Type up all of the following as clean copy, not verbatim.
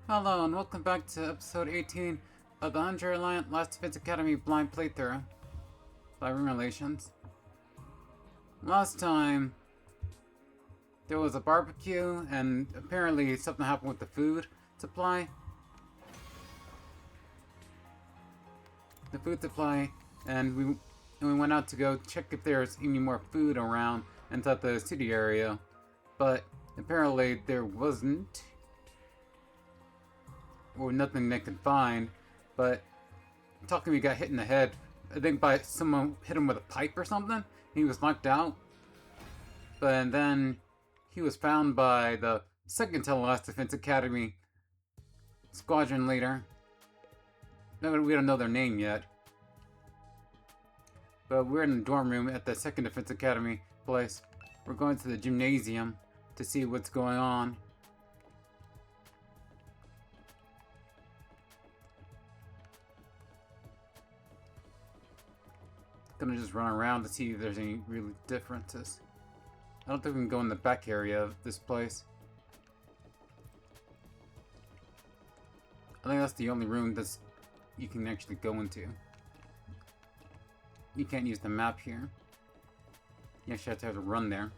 Hello and welcome back to episode 18 of the Hunter Alliance Last Defense Academy blind playthrough by Room Relations. Last time there was a barbecue and apparently something happened with the food supply. And we went out to go check if there's any more food around inside the city area, but apparently there wasn't. Or nothing they could find, but Takumi got hit in the head. I think by someone hit him with a pipe or something. He was knocked out. But then he was found by the second to last Defense Academy squadron leader. No, we don't know their name yet. But we're in the dorm room at the second Defense Academy place. We're going to the gymnasium to see what's going on. Gonna just run around to see if there's any really differences. I don't think we can go in the back area of this place. I think that's the only room you can actually go into. You can't use the map here. You actually have to run there.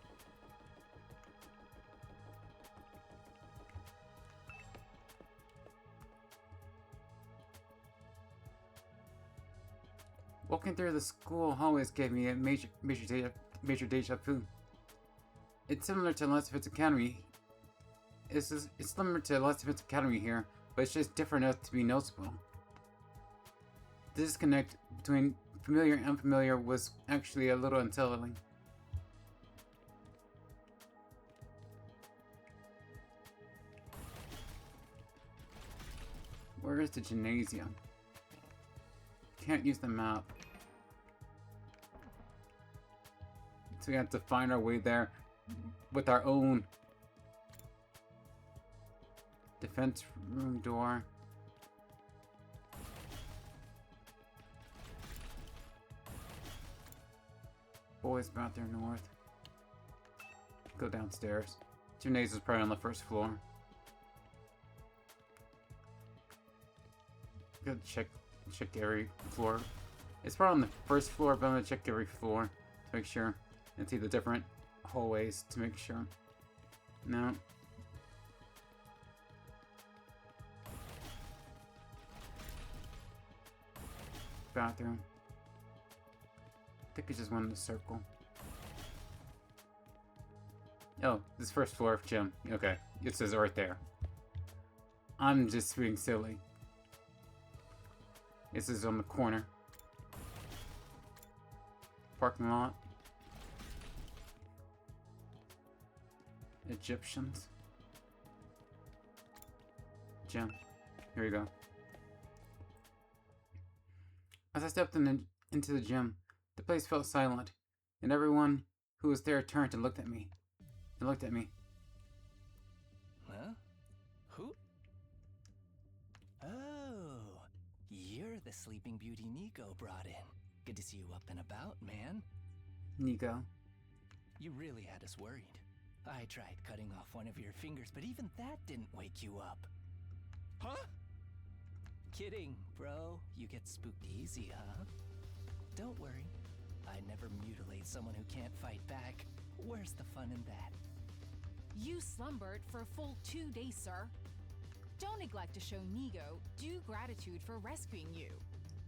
Walking through the school hallways gave me a major deja vu. It's similar to Last Defense Academy. It's similar to Last Defense Academy here, but it's just different enough to be noticeable. The disconnect between familiar and unfamiliar was actually a little unsettling. Where is the gymnasium? Can't use the map. So we have to find our way there with our own defense room door. Boys bathroom north. Go downstairs. Gymnasium's probably on the first floor. Gotta check every floor. It's probably on the first floor, but I'm gonna check every floor to make sure and see the different hallways to make sure. No. Bathroom. I think it's just one in the circle. Oh, this first floor gym. Okay, it says right there. I'm just being silly. This is on the corner. Parking lot. Egyptians. Gym. Here we go. As I stepped into the gym, the place felt silent, and everyone who was there turned and looked at me. Huh? Who? Oh, you're the Sleeping Beauty Nico brought in. Good to see you up and about, man. Nico. You really had us worried. I tried cutting off one of your fingers, but even that didn't wake you up. Huh? Kidding, bro. You get spooked easy, huh? Don't worry. I never mutilate someone who can't fight back. Where's the fun in that? You slumbered for a full 2 days, sir. Don't neglect to show Nigo due gratitude for rescuing you.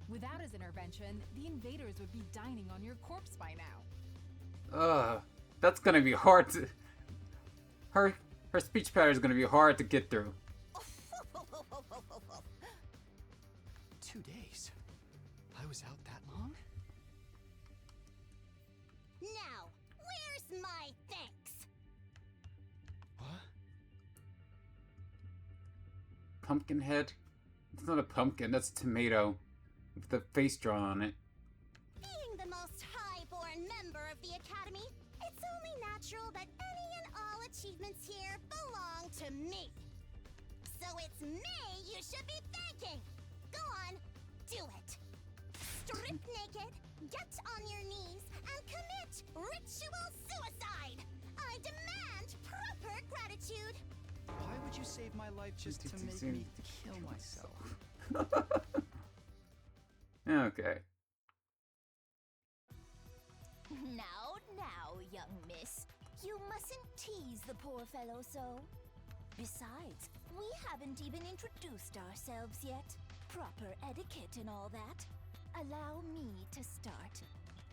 Without his intervention, the invaders would be dining on your corpse by now. That's gonna be hard to... Her speech pattern is gonna be hard to get through. 2 days? I was out that long? Now, where's my thanks? What? Pumpkin head? It's not a pumpkin, that's a tomato. With the face drawn on it. Being the most high-born member of the Academy, it's only natural that any and all achievements here belong to me. So it's me you should be thanking. Go on, do it. Strip naked, get on your knees, and commit ritual suicide. I demand proper gratitude. Why would you save my life just to make me kill myself? Okay. Now, young miss. You mustn't tease the poor fellow so. Besides, we haven't even introduced ourselves yet. Proper etiquette and all that. Allow me to start.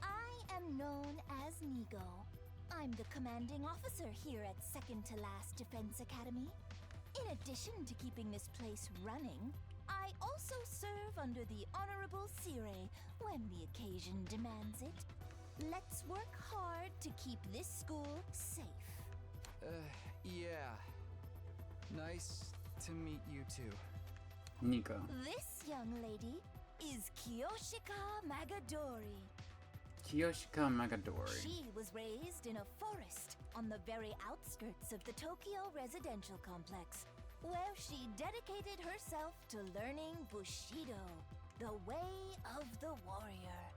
I am known as Nigo. I'm the commanding officer here at Second to Last Defense Academy. In addition to keeping this place running, I also serve under the Honorable Sire when the occasion demands it. Let's work hard to keep this school safe. Yeah. Nice to meet you too. Nico. This young lady is Kiyoshika Magadori. Kiyoshika Magadori. She was raised in a forest on the very outskirts of the Tokyo residential complex, where she dedicated herself to learning Bushido, the way of the warrior.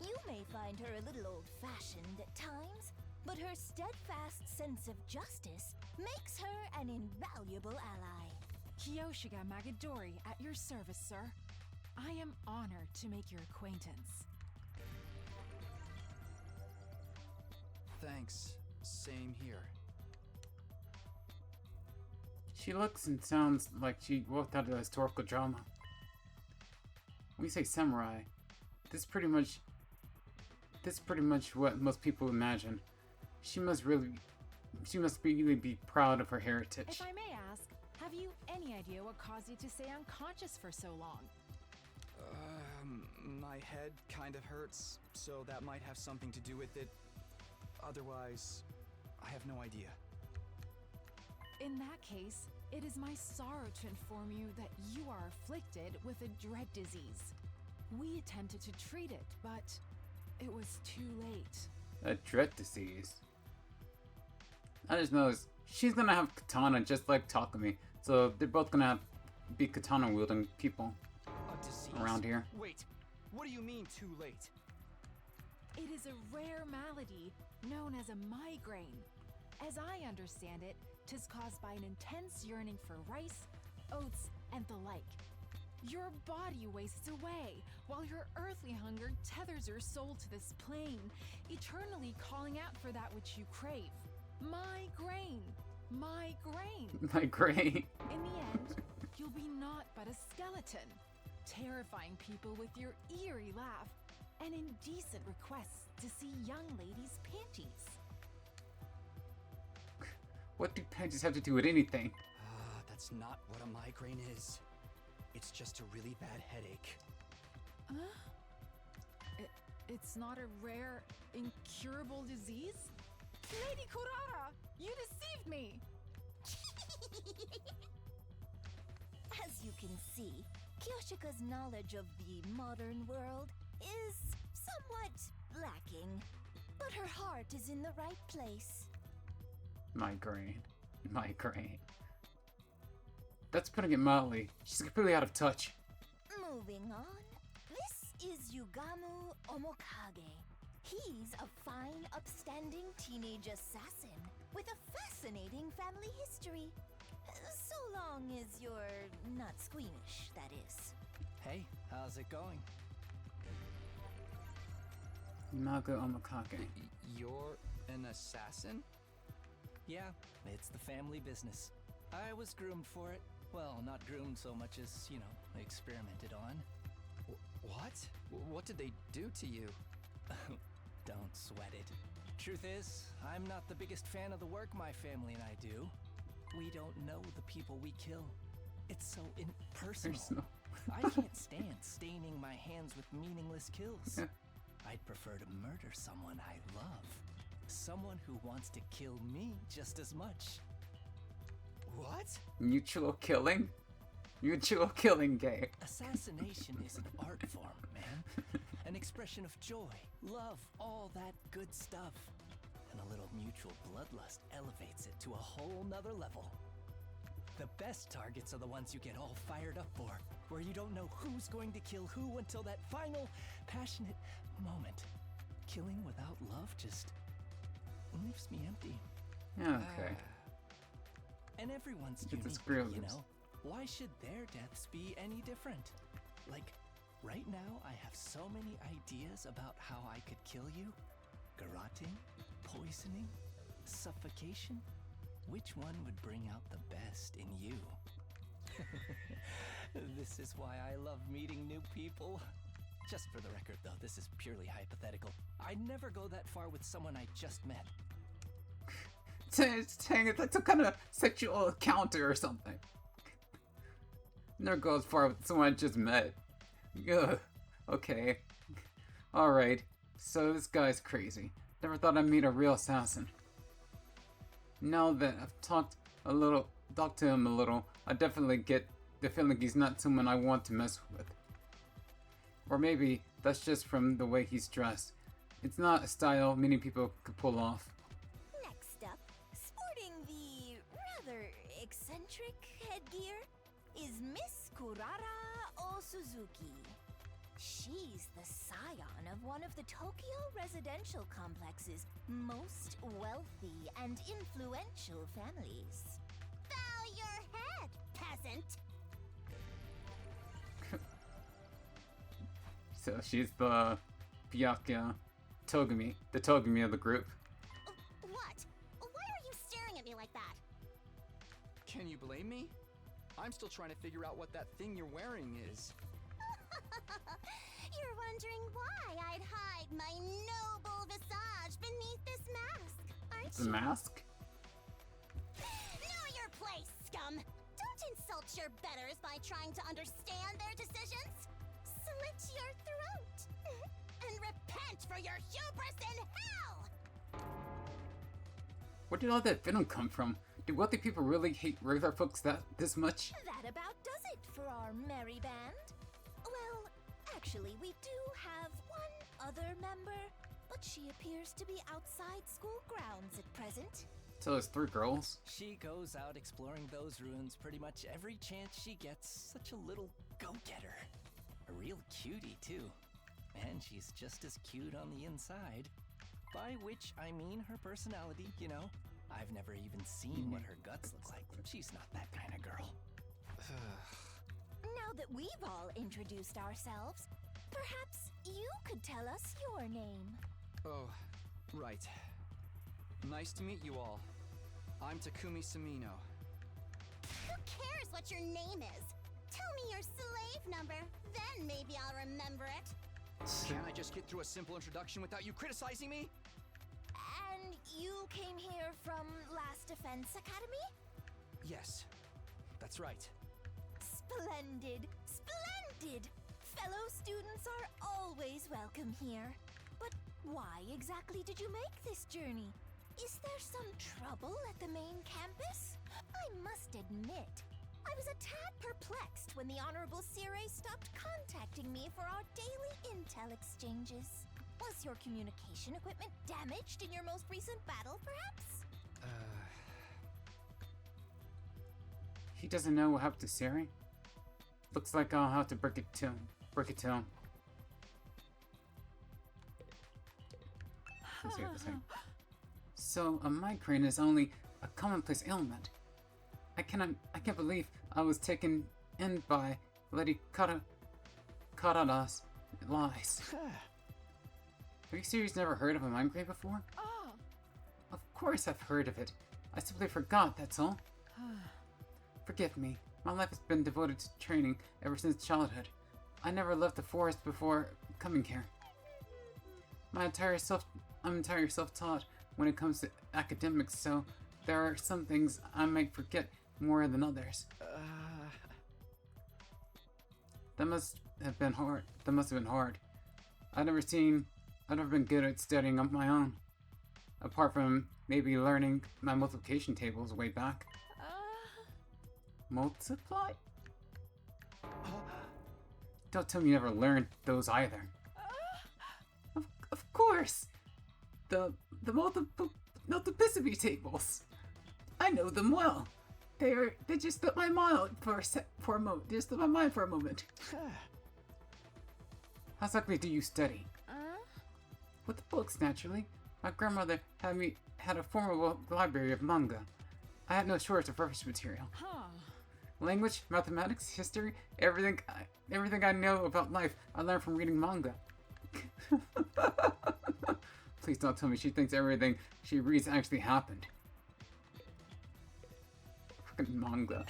You may find her a little old-fashioned at times, but her steadfast sense of justice makes her an invaluable ally. Kiyoshika Magadori at your service, sir. I am honored to make your acquaintance. Thanks. Same here. She looks and sounds like she walked out of a historical drama. When we say samurai, this is pretty much what most people imagine. She must really be proud of her heritage. If I may ask, have you any idea what caused you to stay unconscious for so long? My head kind of hurts, so that might have something to do with it. Otherwise, I have no idea. In that case, it is my sorrow to inform you that you are afflicted with a dread disease. We attempted to treat it, but it was too late. A dread disease. I just know she's gonna have katana just like Takumi, so they're both gonna be katana wielding people A disease? around here. Wait, what do you mean too late? It is a rare malady known as a migraine. As I understand it, 'tis caused by an intense yearning for rice, oats, and the like. Your body wastes away, while your earthly hunger tethers your soul to this plane, eternally calling out for that which you crave. Migraine! Migraine! Migraine. In the end, you'll be naught but a skeleton, terrifying people with your eerie laugh and indecent requests to see young ladies' panties. What do panties have to do with anything? That's not what a migraine is. It's just a really bad headache. It's not a rare, incurable disease? Lady Kurara, you deceived me! As you can see, Kiyoshika's knowledge of the modern world is somewhat lacking, but her heart is in the right place. Migraine. Migraine. That's putting it mildly. She's completely out of touch. Moving on, this is Yugamu Omokage. He's a fine, upstanding teenage assassin with a fascinating family history. So long as you're not squeamish, that is. Hey, how's it going? Naga Omakake. You're an assassin? Yeah, it's the family business. I was groomed for it. Well, not groomed so much as, experimented on. What? What did they do to you? Don't sweat it. Truth is, I'm not the biggest fan of the work my family and I do. We don't know the people we kill. It's so impersonal. Personal. I can't stand staining my hands with meaningless kills. I'd prefer to murder someone I love. Someone who wants to kill me just as much. What? Mutual killing? Mutual killing game. Assassination is an art form, man. An expression of joy, love, all that good stuff. And a little mutual bloodlust elevates it to a whole nother level. The best targets are the ones you get all fired up for, where you don't know who's going to kill who until that final, passionate moment. Killing without love just leaves me empty. Okay. And everyone's It's a unique, squirrel you lips. know? Why should their deaths be any different? Like, right now I have so many ideas about how I could kill you. Garroting, poisoning, suffocation. Which one would bring out the best in you? This is why I love meeting new people. Just for the record, though, this is purely hypothetical. I'd never go that far with someone I just met. Dang, it's like some kind of sexual encounter or something. Never go as far with someone I just met. Ugh. Okay. Alright. So this guy's crazy. Never thought I'd meet a real assassin. Now that I've talked to him a little, I definitely get the feeling he's not someone I want to mess with. Or maybe that's just from the way he's dressed. It's not a style many people could pull off. Next up, sporting the rather eccentric headgear, is Miss Kurara Osuzuki. She's the scion of one of the Tokyo residential complex's most wealthy and influential families. Bow your head, peasant! So she's the Byakuya Togumi, the Togumi of the group. What? Why are you staring at me like that? Can you blame me? I'm still trying to figure out what that thing you're wearing is. You're wondering why I'd hide my noble visage beneath this mask, aren't The you? mask? Know your place, scum! Don't insult your betters by trying to understand their decisions! Slit your throat! And repent for your hubris in hell! Where did all that venom come from? Do wealthy people really hate regular folks this much? That about does it for our merry band. Well, actually, we do have one other member, but she appears to be outside school grounds at present. So there's 3 girls? She goes out exploring those ruins pretty much every chance she gets. Such a little go-getter. A real cutie, too. And she's just as cute on the inside. By which I mean her personality, you know. I've never even seen what her guts look like. She's not that kind of girl. Now that we've all introduced ourselves, perhaps you could tell us your name. Oh, right. Nice to meet you all. I'm Takumi Samino. Who cares what your name is? Tell me your slave number, then maybe I'll remember it. Can't I just get through a simple introduction without you criticizing me? And you came here from Last Defense Academy? Yes, that's right. Splendid! Splendid! Fellow students are always welcome here. But why exactly did you make this journey? Is there some trouble at the main campus? I must admit, I was a tad perplexed when the Honorable Sire stopped contacting me for our daily intel exchanges. Was your communication equipment damaged in your most recent battle, perhaps? He doesn't know what happened to Siri? Looks like I'll have to break it to him. Let's see what they say. So, a migraine is only a commonplace ailment. I can't believe I was taken in by Lady Karada's lies. Have you seriously never heard of a migraine before? Oh. Of course I've heard of it. I simply forgot, that's all. Forgive me. My life has been devoted to training ever since childhood. I never left the forest before coming here. I'm entirely self-taught when it comes to academics, so there are some things I might forget more than others. That must have been hard. I've never been good at studying on my own. Apart from maybe learning my multiplication tables way back. Multiply? Don't tell me you never learned those either. Of course! The multiplicity tables. I know them well. They just slipped my mind for a moment. How exactly do you study? With the books, naturally. My grandmother had a formidable library of manga. I had no shortage of reference material. Huh. Language, mathematics, history, everything I know about life, I learned from reading manga. Please don't tell me she thinks everything she reads actually happened. Fucking manga.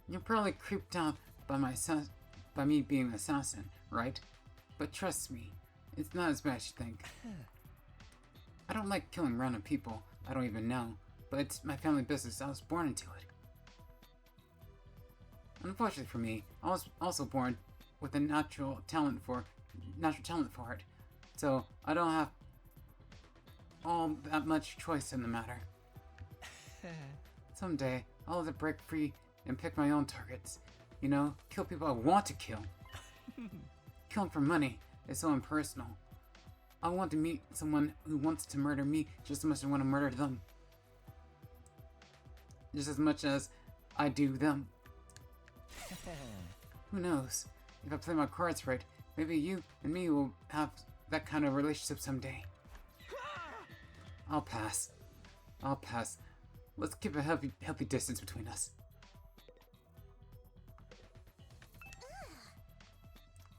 You're probably creeped out by me being an assassin, right? But trust me, it's not as bad as you think. I don't like killing random people I don't even know, but it's my family business. I was born into it. Unfortunately for me, I was also born with a natural talent for it, so I don't have all that much choice in the matter. Someday, I'll have to break free and pick my own targets. You know, kill people I want to kill. Killing for money is so impersonal. I want to meet someone who wants to murder me just as much as I want to murder them. Just as much as I do them. Who knows? If I play my cards right, maybe you and me will have that kind of relationship someday. I'll pass. Let's keep a healthy distance between us.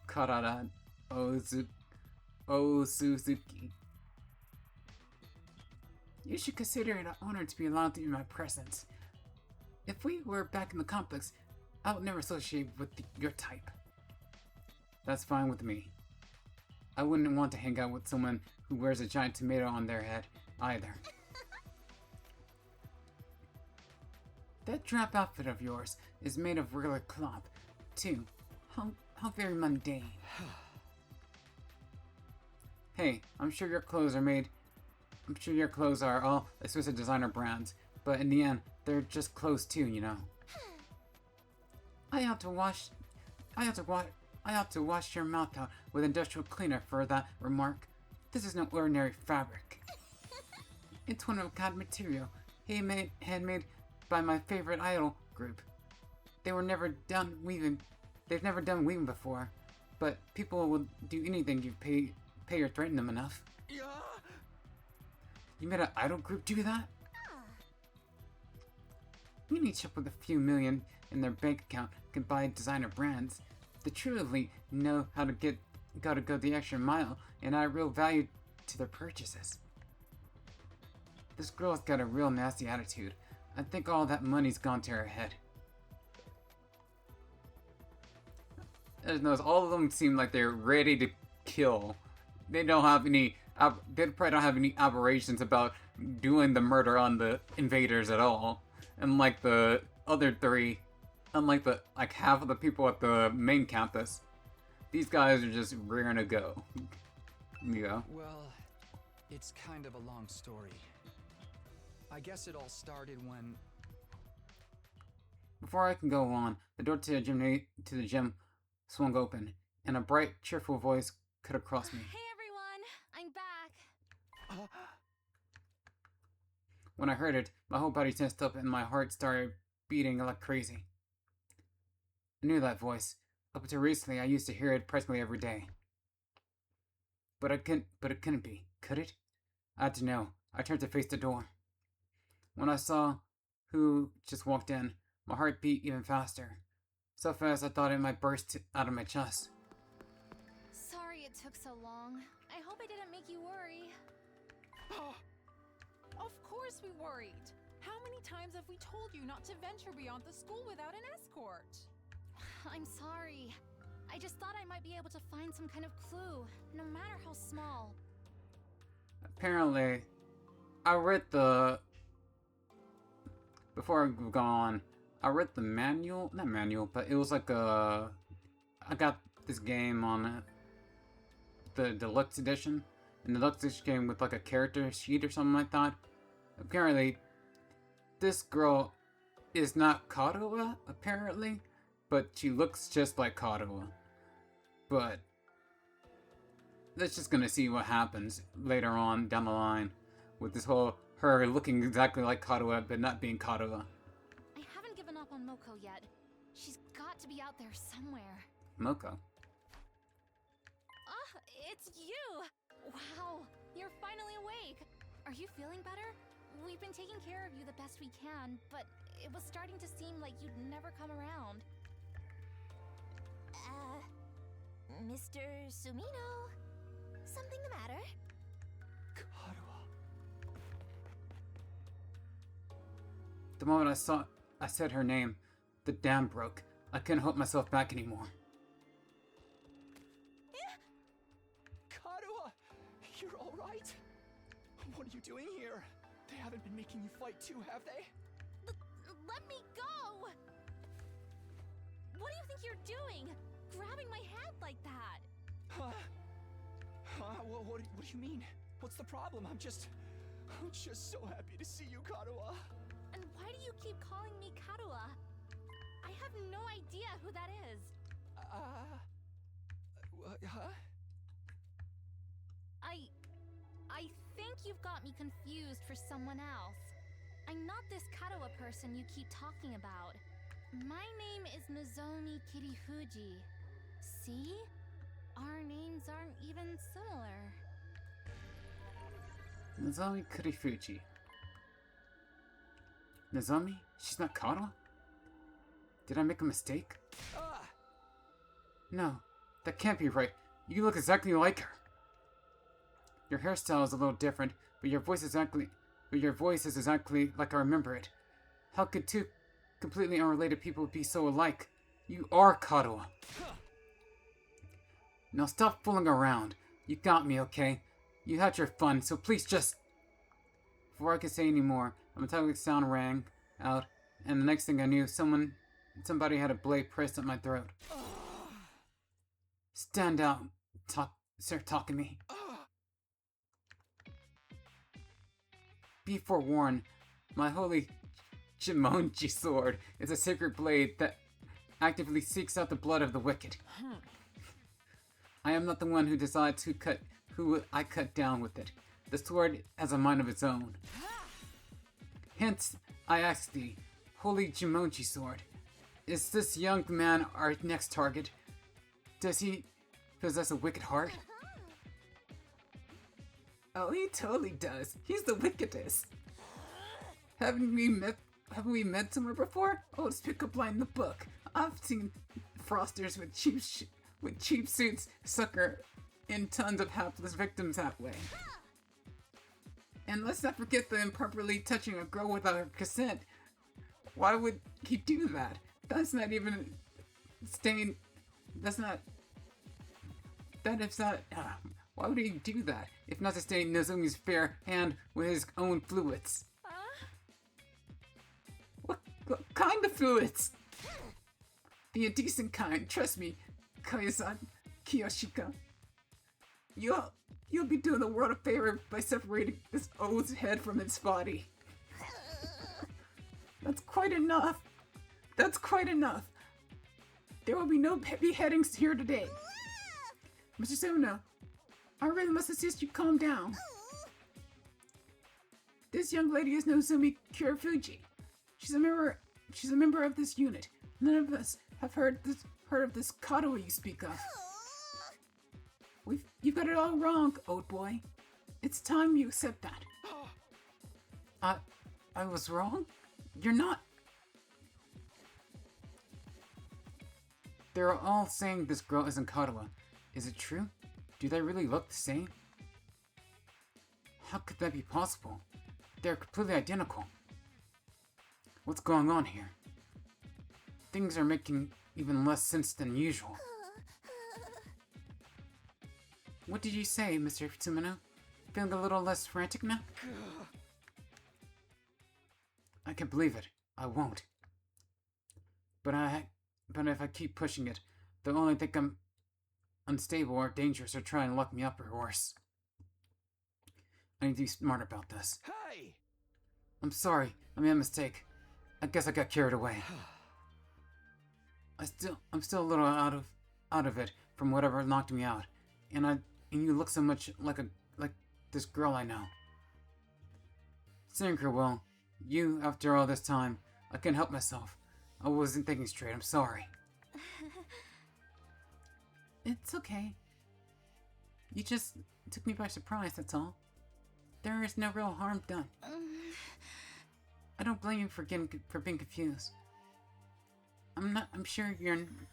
Karada Suzuki. You should consider it an honor to be allowed to be in my presence. If we were back in the complex, I would never associate with your type. That's fine with me. I wouldn't want to hang out with someone who wears a giant tomato on their head, either. That drab outfit of yours is made of regular cloth, too. How very mundane. Hey, I'm sure your clothes are all exclusive designer brands, but in the end, they're just clothes too, you know. I have to wash your mouth out with industrial cleaner for that remark. This is no ordinary fabric. It's one of a kind material, handmade by my favorite idol group. They've never done weaving before, but people will do anything you pay or threaten them enough. You made an idol group do that? You need to up with a few million in their bank account can buy designer brands. The true elite know how to go the extra mile and add real value to their purchases. This girl's got a real nasty attitude. I think all that money's gone to her head. All of them seem like they're ready to kill. They don't have any. They probably don't have any aberrations about doing the murder on the invaders at all. Unlike the other three, unlike half of the people at the main campus, these guys are just raring to go. Yeah. Well, it's kind of a long story. I guess it all started when... Before I can go on, the door to the gym swung open, and a bright, cheerful voice cut across me. Hey everyone, I'm back. When I heard it, my whole body tensed up and my heart started beating like crazy. I knew that voice. Up until recently, I used to hear it practically every day. But it couldn't be, could it? I had to know. I turned to face the door. When I saw who just walked in, my heart beat even faster. So fast I thought it might burst out of my chest. Sorry it took so long. I hope I didn't make you worry. Of course we worried. How many times have we told you not to venture beyond the school without an escort? I'm sorry. I just thought I might be able to find some kind of clue, no matter how small. Apparently, I read before I go on, I read the manual, not manual, but it was like I got this game on the deluxe edition, and the deluxe edition came with like a character sheet or something like that. Apparently, this girl is not Kadoa, apparently, but she looks just like Kadoa. But let's just gonna see what happens later on down the line with this whole her looking exactly like Kadoa but not being Kadoa. I haven't given up on Moko yet. She's got to be out there somewhere. Moko. Ah, it's you! Wow, you're finally awake. Are you feeling better? We've been taking care of you the best we can, but it was starting to seem like you'd never come around. Mr. Sumino? Something the matter? Karuha. The moment I said her name, the dam broke. I couldn't hold myself back anymore. Karuha! You're alright? What are you doing here? They haven't been making you fight too, have they? Let me go! What do you think you're doing? Grabbing my hand like that? Huh? What do you mean? What's the problem? I'm just so happy to see you, Karuha. And why do you keep calling me Karuha? I have no idea who that is. Huh? I think you've got me confused for someone else. I'm not this Karuha person you keep talking about. My name is Nozomi Kirifuji. See? Our names aren't even similar. Nozomi Kurifuji. Nozomi? She's not Karuha? Did I make a mistake? Ah! No, that can't be right. You look exactly like her. Your hairstyle is a little different, but your voice is exactly like I remember it. How could two completely unrelated people be so alike? You are Karuha. Now stop fooling around. You got me, okay? You had your fun, so please just... Before I could say any more, a metallic sound rang out, and the next thing I knew, somebody had a blade pressed at my throat. Stand out, Sir Takumi. Be forewarned, my holy Jimonji sword is a sacred blade that actively seeks out the blood of the wicked. I am not the one who decides who I cut down with it. The sword has a mind of its own. Hence, I ask thee, holy Jimonji sword, is this young man our next target? Does he possess a wicked heart? Oh, he totally does. He's the wickedest. Haven't we met somewhere before? Oh, it's pickup line in the book. I've seen frosters with cheap suits sucker in tons of hapless victims that way. And let's not forget the improperly touching a girl without her consent. Why would he do that? That's not even stain. Why would he do that, if not to stain Nozomi's fair hand with his own fluids? What kind of fluids? The indecent kind, trust me, Kaya-san, Kiyoshika. You'll be doing the world a favor by separating this old's head from its body. That's quite enough. That's quite enough. There will be no beheadings here today. Mr. Sumino, I really must insist you calm down. This young lady is Nozomi Kirifuji. She's a member of this unit. None of us have heard of this Karuha you speak of. You got it all wrong, old boy. It's time you accept that. I was wrong? You're not. They're all saying this girl isn't Karuha. Is it true? Do they really look the same? How could that be possible? They're completely identical. What's going on here? Things are making even less sense than usual. What did you say, Mr. Sumino? Feeling a little less frantic now? I can't believe it. I won't. But if I keep pushing it, they'll only think I'm unstable or dangerous or try and lock me up or worse. I need to be smart about this. Hey! I'm sorry. I made a mistake. I guess I got carried away. I'm still a little out of it from whatever knocked me out. And you look so much like this girl I know. Sinker, well, after all this time, I couldn't help myself. I wasn't thinking straight. I'm sorry. It's okay. You just took me by surprise, that's all. There is no real harm done. I don't blame you for being confused. I'm sure you've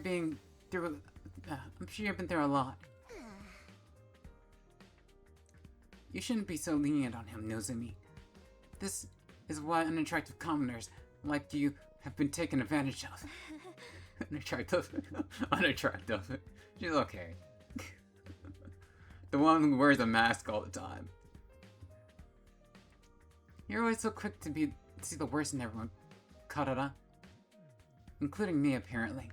been through a lot. You shouldn't be so lenient on him, Nozumi. This is why unattractive commoners like you have been taken advantage of. Unattractive. Unattractive. She's okay. The one who wears a mask all the time. You're always so quick to see the worst in everyone, Karada. Including me, apparently.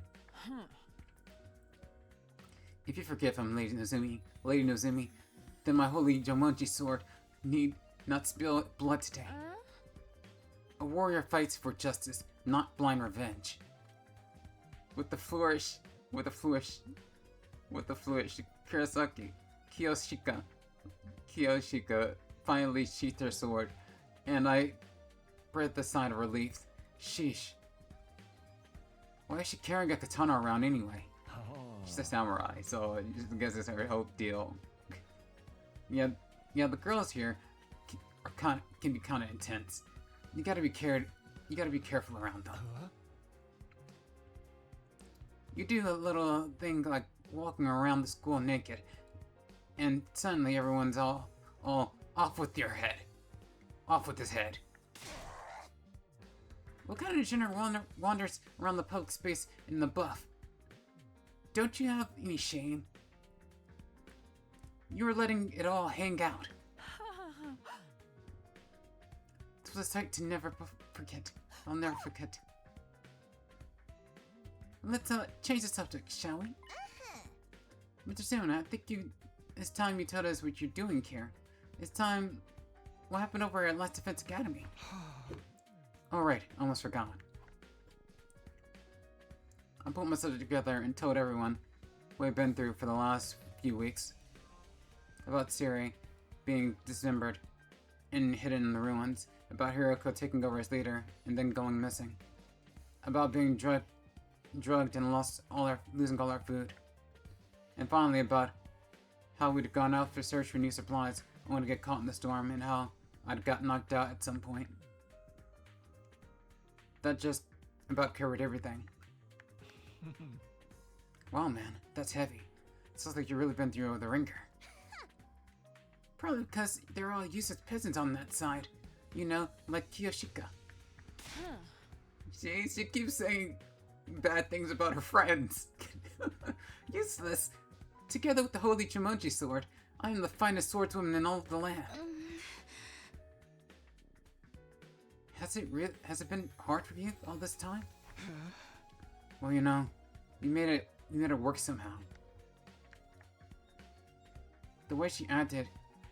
If you forgive him, Lady Nozumi, then my holy Jomonji sword need not spill blood today. A warrior fights for justice, not blind revenge. With the flourish, Kiyoshika finally sheathed her sword, and I breathed a sigh of relief. Sheesh. Why is she carrying a katana around anyway? She's a samurai, so I guess it's her whole deal. Yeah, the girls here can be kind of intense. You gotta be careful around them. You do a little thing like walking around the school naked, and suddenly everyone's all off with your head. Off with his head. What kind of degenerate wanders around the public space in the buff? Don't you have any shame? You were letting it all hang out. It was a sight to never forget. I'll never forget. Let's change the subject, shall we? Mr. Suna, I think it's time you told us what you're doing here. It's time. What happened over at Last Defense Academy? Alright, almost forgot. I put myself together and told everyone what I've been through for the last few weeks. About Siri being dismembered and hidden in the ruins. About Hiroko taking over as leader and then going missing. About being drugged and losing all our food. And finally about how we'd gone out for search for new supplies only to get caught in the storm and how I'd got knocked out at some point. That just about covered everything. Wow, man, that's heavy. Sounds like you've really been through the ringer. Probably because they're all useless peasants on that side. You know, like Kiyoshika. She keeps saying bad things about her friends. Useless. Together with the holy Chimonji sword, I am the finest swordswoman in all of the land. Has it been hard for you all this time? Well, you know, you made it work somehow. The way she acted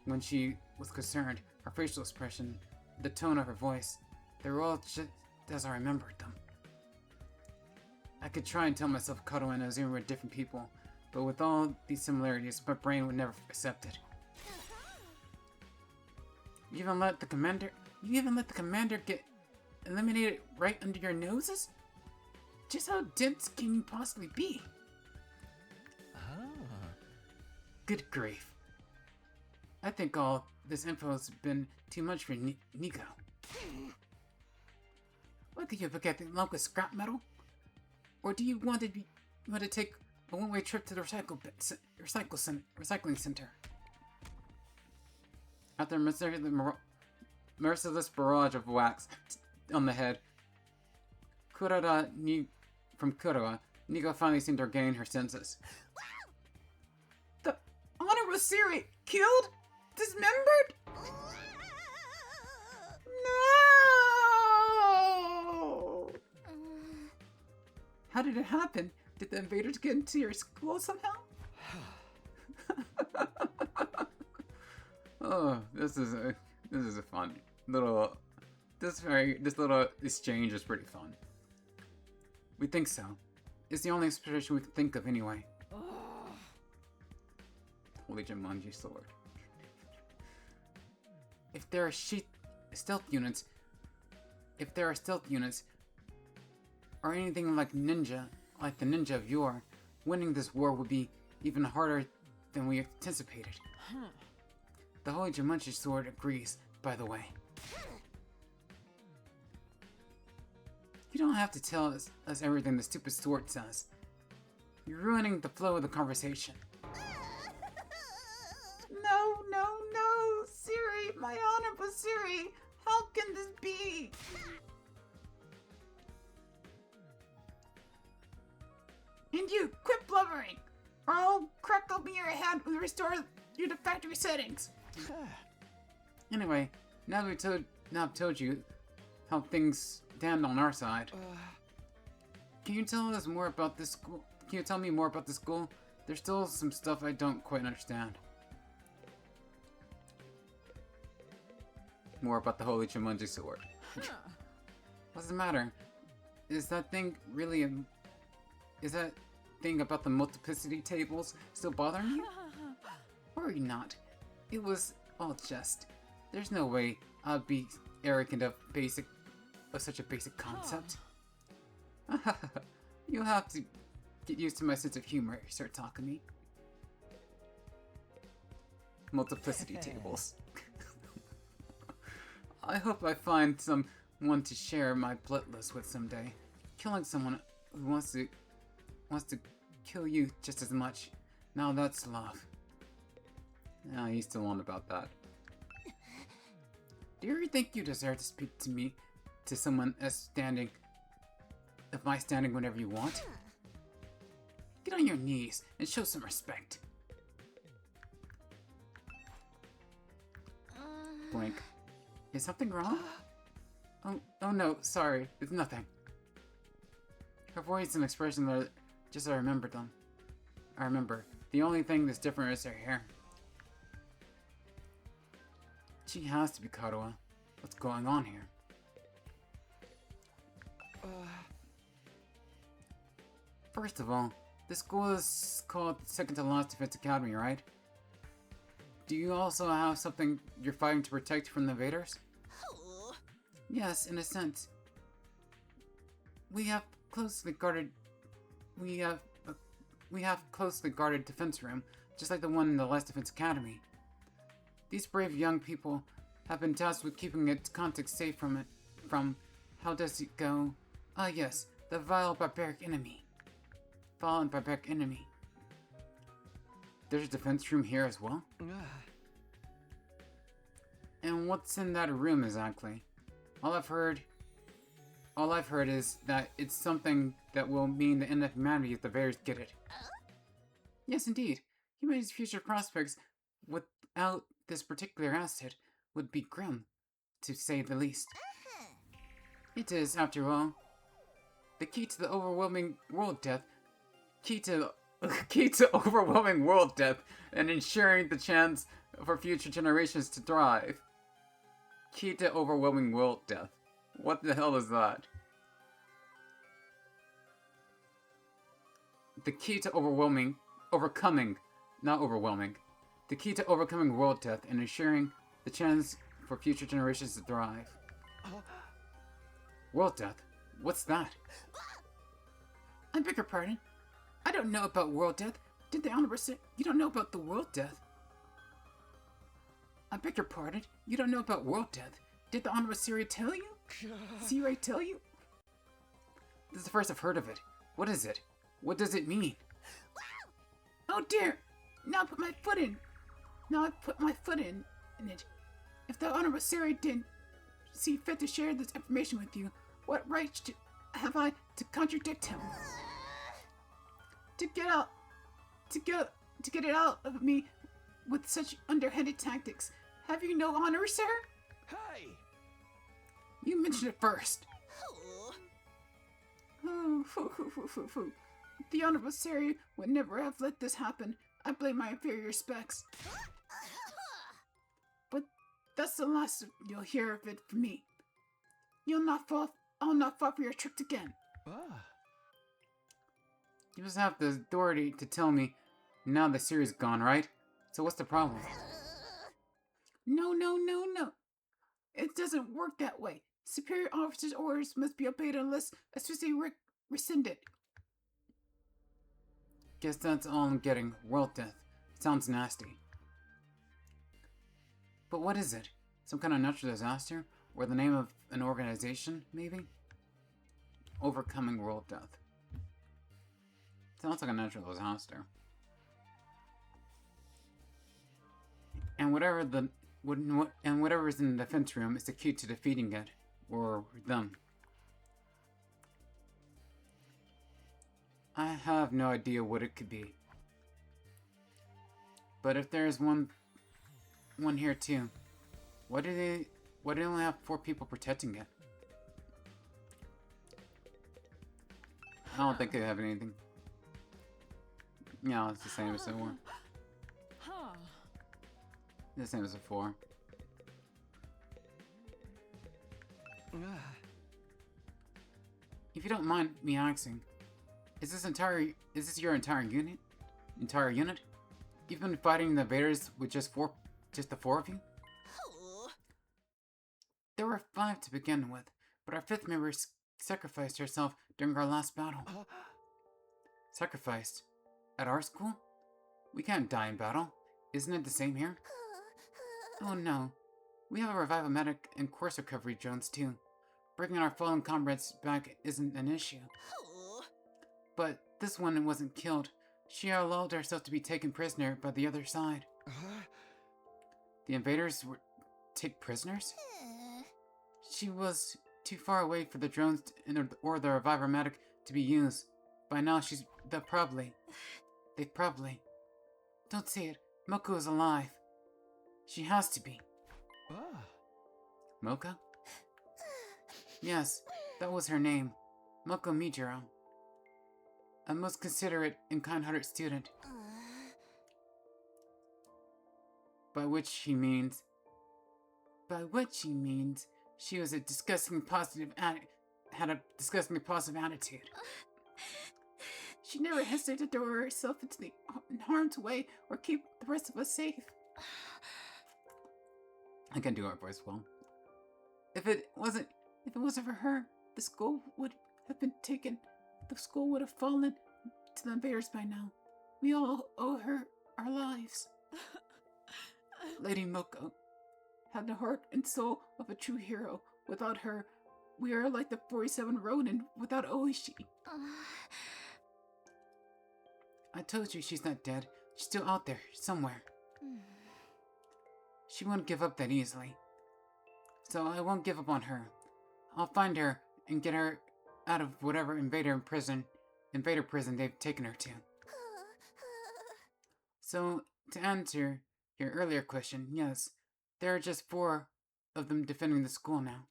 when she was concerned, her facial expression, the tone of her voice, they were all just as I remembered them. I could try and tell myself Kato and Azumi were different people, but with all these similarities, my brain would never accept it. You even let the commander get eliminated right under your noses? Just how dense can you possibly be? Good grief. I think all this info has been too much for Nico. What, do you forget the lump of scrap metal? Or do you want to take a one-way trip to the recycling center? After a merciless barrage of wax on the head, from Kuroda, Nico finally seemed to regain her senses. The Honorable Siri killed? Dismembered? No! How did it happen? Did the invaders get into your school somehow? Oh, this is a fun little. This little exchange is pretty fun. We think so. It's the only explanation we can think of anyway. Holy Jumanji sword. If there are stealth units, or anything like the ninja of yore, winning this war would be even harder than we anticipated. The Holy Jumanji Sword agrees, by the way. You don't have to tell us everything the stupid sword says. You're ruining the flow of the conversation. No, no, no! Siri! My honorable Siri! How can this be? And you, quit blubbering! Or I'll crack open your head and restore you to factory settings! Anyway, now I've told you how things stand on our side. Can you tell us more about this school? Can you tell me more about the school? There's still some stuff I don't quite understand. More about the Holy Jumanji Sword. What's the matter? Is that thing really is that thing about the multiplicity tables still bothering you? Worry not. It was all just. There's no way I'd be arrogant of such a basic concept. You'll have to get used to my sense of humor if you start talking to me. Multiplicity tables. I hope I find someone to share my bloodlust with someday. Killing someone who wants to kill you just as much. Now that's love. Now he's still on about that. Do you really think you deserve to speak to me, to someone of my standing whenever you want? Get on your knees and show some respect. Blink. Is something wrong? Oh no, sorry, it's nothing. Her voice and expression are just I remembered them. I remember. The only thing that's different is her hair. She has to be Kadoa. What's going on here? First of all, this school is called Second to Last Defense Academy, right? Do you also have something you're fighting to protect from the invaders? Yes, in a sense. We have closely guarded defense room, just like the one in the last Defense Academy. These brave young people have been tasked with keeping its contents safe from how does it go? Ah yes, the vile barbaric enemy. Vile and barbaric enemy. There's a defense room here as well? And what's in that room exactly? All I've heard is that it's something that will mean the end of humanity if the Bears get it. Yes, indeed. Humanity's future prospects without this particular asset would be grim, to say the least. It is, after all, the key to the overwhelming world death. Key to overwhelming world death and ensuring the chance for future generations to thrive. Key to overwhelming world death. What the hell is that? The key to overcoming, not overwhelming. The key to overcoming world death and ensuring the chance for future generations to thrive. World death? What's that? I beg your pardon? I don't know about world death. Did the Honorable say you don't know about the world death? I beg your pardon? You don't know about world death. Did the Honorable Siri tell you? Siri tell you? This is the first I've heard of it. What is it? What does it mean? Oh dear! Now I put my foot in. Now I put my foot in it. If the Honorable Siri didn't see fit to share this information with you, what right have I to contradict him? To get it out of me with such underhanded tactics. Have you no honor, sir? Hey! You mentioned it first. Oh, the Honorable Siri would never have let this happen. I blame my inferior specs. But that's the last you'll hear of it from me. I'll not fall for your tricks again. You just have the authority to tell me now the Siri's gone, right? So what's the problem? No. It doesn't work that way. Superior officer's orders must be obeyed unless especially rescinded. Guess that's all I'm getting. World death. Sounds nasty. But what is it? Some kind of natural disaster? Or the name of an organization, maybe? Overcoming world death. Sounds like a natural disaster. And whatever's in the defense room is the key to defeating it, or them. I have no idea what it could be. But if there's one here too, why do they only have 4 people protecting it? I don't think they have anything. Yeah, it's the same as before. Huh. The same as before. If you don't mind me asking, is this your entire unit? You've been fighting the invaders with just the 4 of you? There were 5 to begin with, but our 5th member sacrificed herself during our last battle. Sacrificed? At our school? We can't die in battle. Isn't it the same here? Oh no. We have a revival medic and course recovery drones too. Bringing our fallen comrades back isn't an issue. But this one wasn't killed. She allowed herself to be taken prisoner by the other side. The invaders take prisoners? She was too far away for the drones or the reviver medic to be used. By now they probably. Don't say it. Moko is alive. She has to be. Moka? Yes, that was her name. Moko Mijiro. A most considerate and kind-hearted student. By which she means she was a disgustingly positive had a disgustingly positive attitude. She never hesitated to throw herself into harm's way or keep the rest of us safe. I can't do our voice well. If it wasn't for her, the school would have been taken. The school would have fallen to the invaders by now. We all owe her our lives. Lady Moko had the heart and soul of a true hero. Without her, we are like the 47 Ronin without Oishi. I told you she's not dead. She's still out there, somewhere. She won't give up that easily. So I won't give up on her. I'll find her and get her out of whatever invader prison they've taken her to. So, to answer your earlier question, yes, there are just 4 of them defending the school now.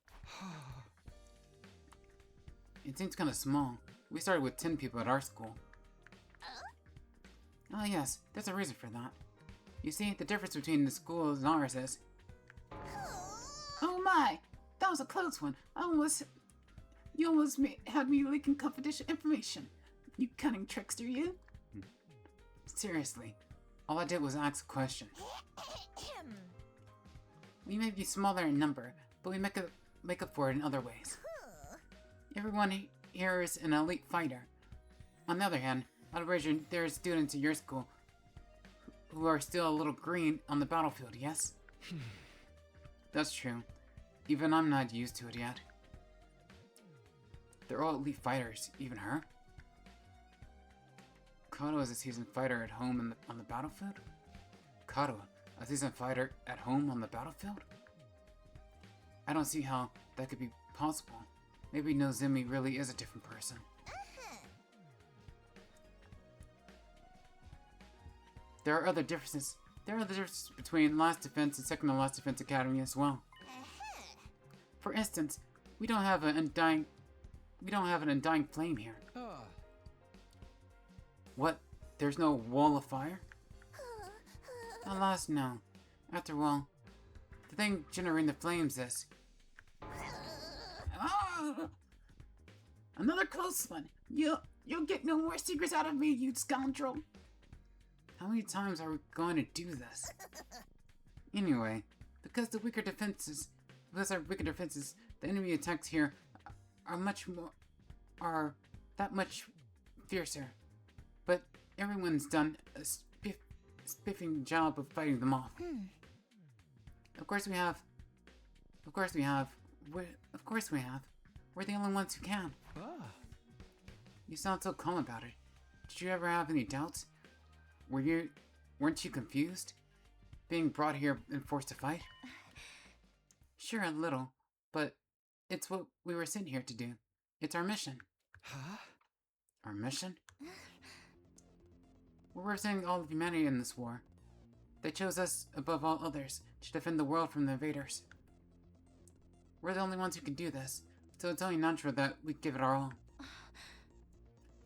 It seems kind of small. We started with 10 people at our school. Oh yes, there's a reason for that. You see, the difference between the schools and ours is... Oh my! That was a close one. You almost had me leaking confidential information. You cunning trickster, you. Seriously, all I did was ask a question. We may be smaller in number, but we make up for it in other ways. Everyone here is an elite fighter. On the other hand, I'd wager there are students at your school who are still a little green on the battlefield, yes? That's true. Even I'm not used to it yet. They're all elite fighters, even her. Kato is a seasoned fighter at home on the battlefield? Kato, a seasoned fighter at home on the battlefield? I don't see how that could be possible. Maybe Nozumi really is a different person. There are other differences. There are other differences between Last Defense and Second to Last Defense Academy as well. For instance, we don't have an undying flame here. What? There's no wall of fire? Alas, no. After all, the thing generating the flames is... Another close one. You'll get no more secrets out of me, you scoundrel. How many times are we going to do this? Anyway, because our weaker defenses, the enemy attacks here are that much fiercer. But everyone's done a spiffing job of fighting them off. Of course we have. Of course we have. Of course we have. We're the only ones who can. Ah. You sound so calm about it. Did you ever have any doubts? Weren't you confused? Being brought here and forced to fight? Sure, a little, but it's what we were sent here to do. It's our mission. Huh? Our mission? We're representing all of humanity in this war. They chose us above all others to defend the world from the invaders. We're the only ones who can do this, so it's only natural that we give it our all.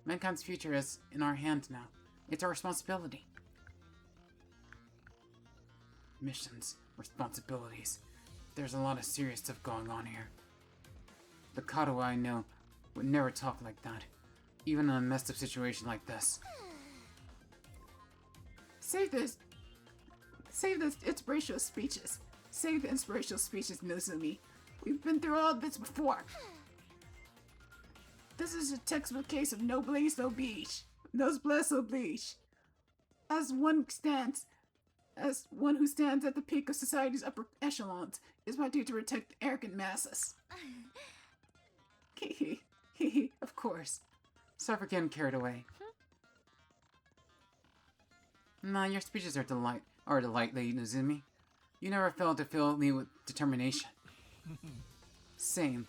Mankind's future is in our hands now. It's our responsibility. Missions, responsibilities. There's a lot of serious stuff going on here. The Kato I know would never talk like that, even in a messed up situation like this. Save the inspirational speeches. Save the inspirational speeches, Nozumi. We've been through all this before. This is a textbook case of noblesse oblige. Noblesse oblige. As one who stands at the peak of society's upper echelons, it's my duty to protect the arrogant masses. Hee hee, of course. Sorry for getting carried away. Nah, your speeches are a delight, Lady Nozumi. You never failed to fill me with determination. Same.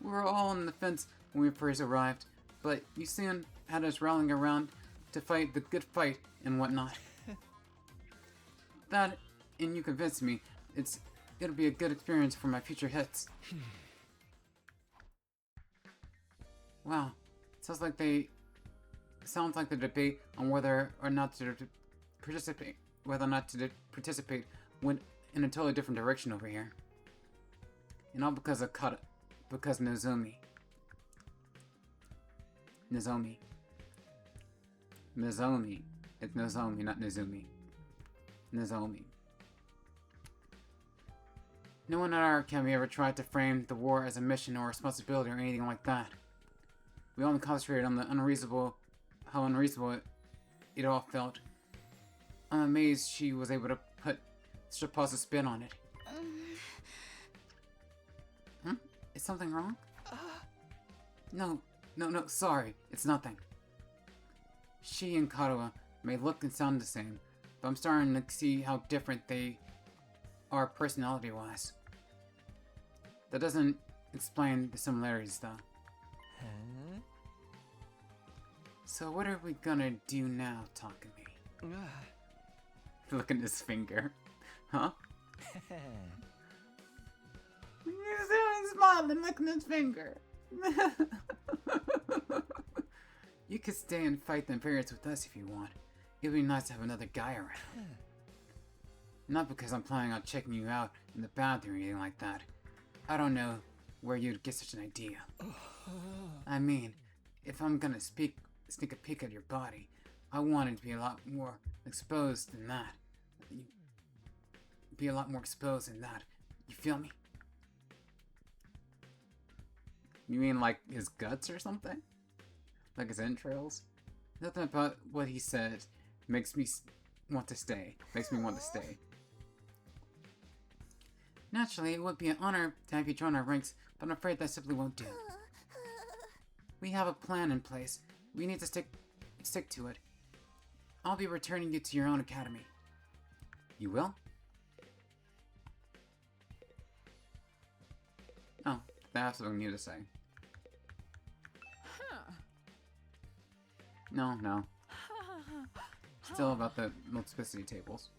We were all on the fence when we first arrived, but you soon had us rallying around to fight the good fight and whatnot. That, and you convinced me, it'll be a good experience for my future hits. Wow, sounds like the debate on whether or not to participate went in a totally different direction over here. And all because Nozomi. It's Nozomi, not Nozumi. Nozomi. No one at our academy ever tried to frame the war as a mission or responsibility or anything like that. We only concentrated on how unreasonable it all felt. I'm amazed she was able to put such a positive spin on it. Is something wrong? No, sorry, it's nothing. She and Kadoa may look and sound the same, but I'm starting to see how different they are personality-wise. That doesn't explain the similarities, though. Huh? So what are we gonna do now, Takumi? Look at his finger. Huh? He's smiling, looking at his finger. You could stay and fight the invaders with us if you want. It would be nice to have another guy around. Not because I'm planning on checking you out in the bathroom or anything like that. I don't know where you'd get such an idea. I mean, if I'm gonna sneak a peek at your body, I want it to be a lot more exposed than that. You feel me? You mean like his guts or something? Like his entrails? Nothing about what he said makes me want to stay. Naturally, it would be an honor to have you join our ranks, but I'm afraid that simply won't do. We have a plan in place. We need to stick to it. I'll be returning you to your own academy. You will? Oh, that's what I need to say. No. Still about the multiplicity tables.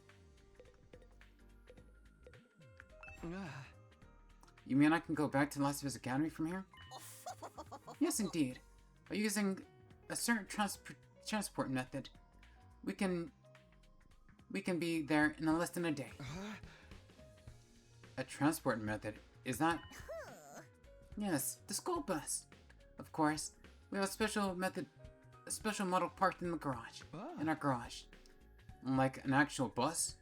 You mean I can go back to Las Vegas Academy from here? Yes, indeed. By using a certain transport method, we can be there in less than a day. A transport method? Is that? Yes, the school bus. Of course, we have a special model parked in the garage. In our garage. Like an actual bus?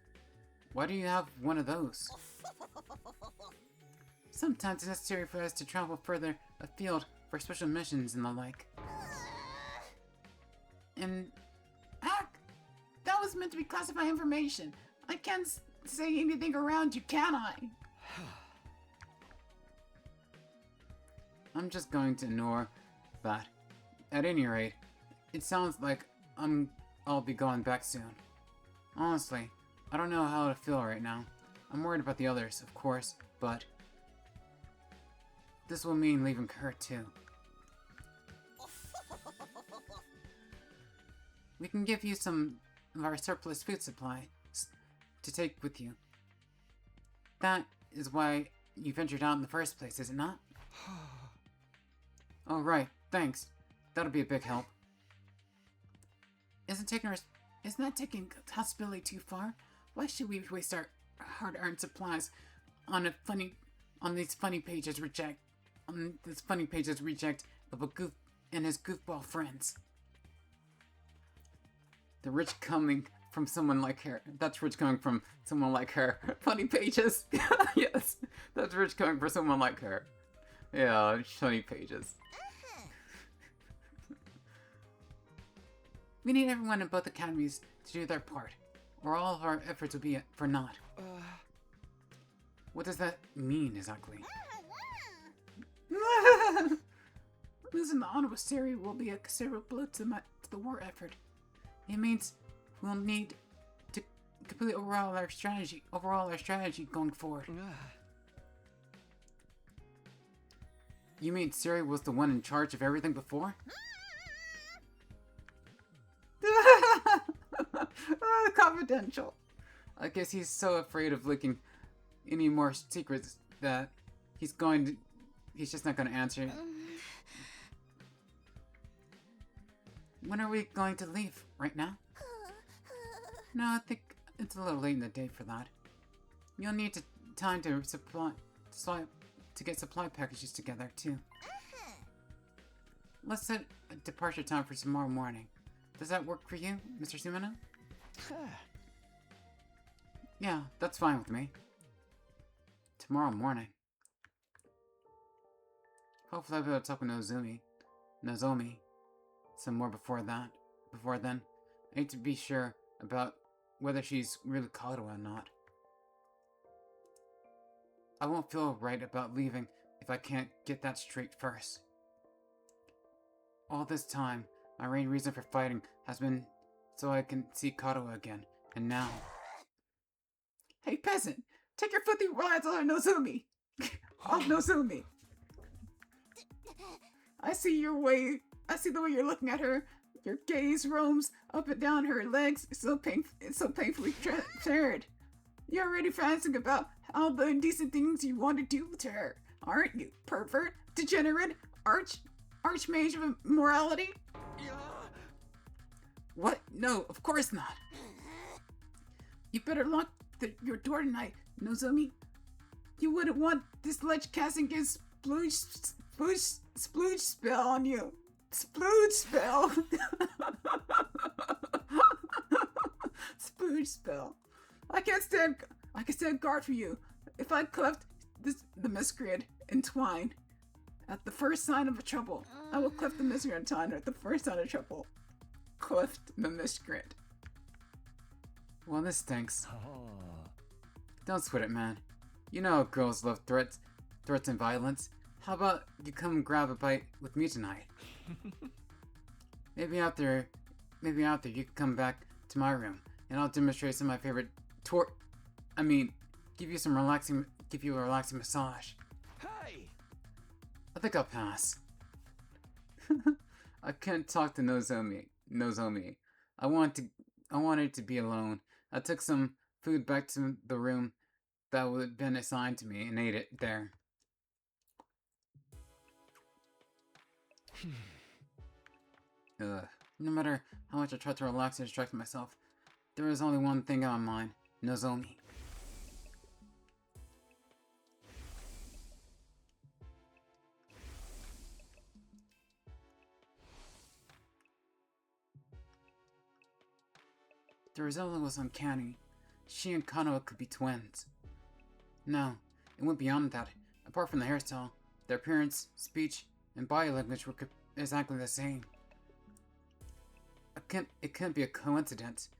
Why do you have one of those? Sometimes it's necessary for us to travel further afield for special missions and the like. And... that was meant to be classified information. I can't say anything around you, can I? I'm just going to ignore that. At any rate, it sounds like I'll be going back soon. Honestly, I don't know how to feel right now. I'm worried about the others, of course, but this will mean leaving her too. We can give you some of our surplus food supply to take with you. That is why you ventured out in the first place, is it not? Oh, right. Thanks. That'll be a big help. Isn't that taking hospitality too far? Why should we waste our hard-earned supplies on these funny pages reject of a goof and his goofball friends? The rich coming from someone like her. That's rich coming from someone like her. Funny pages. Yes, that's rich coming from someone like her. Yeah, funny pages. We need everyone in both academies to do their part, or all of our efforts will be for naught. What does that mean exactly? Losing the honor with Siri will be a considerable blow to the war effort. It means we'll need to completely overhaul our strategy going forward. You mean Siri was the one in charge of everything before? Confidential. I guess he's so afraid of leaking any more secrets that he's just not going to answer. When are we going to leave? Right now? No, I think it's a little late in the day for that. You'll need time to get supply packages together too. Let's set a departure time for tomorrow morning. Does that work for you, Mr. Sumino? Yeah, that's fine with me. Tomorrow morning. Hopefully I'll be able to talk with Nozomi some more before then. I need to be sure about whether she's really Kato or not. I won't feel right about leaving if I can't get that straight first. All this time, my main reason for fighting has been so I can see Kato again, and now... Hey peasant! Take your filthy rides on Nozomi! Off Nozomi! I see the way you're looking at her. Your gaze roams up and down her legs. It's so painfully transparent. You're already fantasizing about all the indecent things you want to do to her, aren't you? Pervert, degenerate, archmage of immorality? What? No, of course not. You better lock your door tonight, Nozomi. You wouldn't want this ledge casting his splooge spell on you. Splooge spell. Splooge spell. I can stand guard for you. If I cleft the miscreant in twine at the first sign of trouble, I will cleft the miscreant in twine at the first sign of trouble. Cleft the miscreant. Well, this stinks. Don't sweat it, man. You know how girls love threats and violence. How about you come grab a bite with me tonight? Maybe after you can come back to my room and I'll demonstrate some of my favorite give you a relaxing massage. Hey! I think I'll pass. I can't talk to Nozomi. I wanted to be alone. I took some food back to the room that would have been assigned to me and ate it there. No matter how much I tried to relax and distract myself, there was only one thing on my mind: Nozomi. The resemblance was uncanny. She and Kanoa could be twins. No, it went beyond that. Apart from the hairstyle, their appearance, speech, and body language were exactly the same. It can't be a coincidence.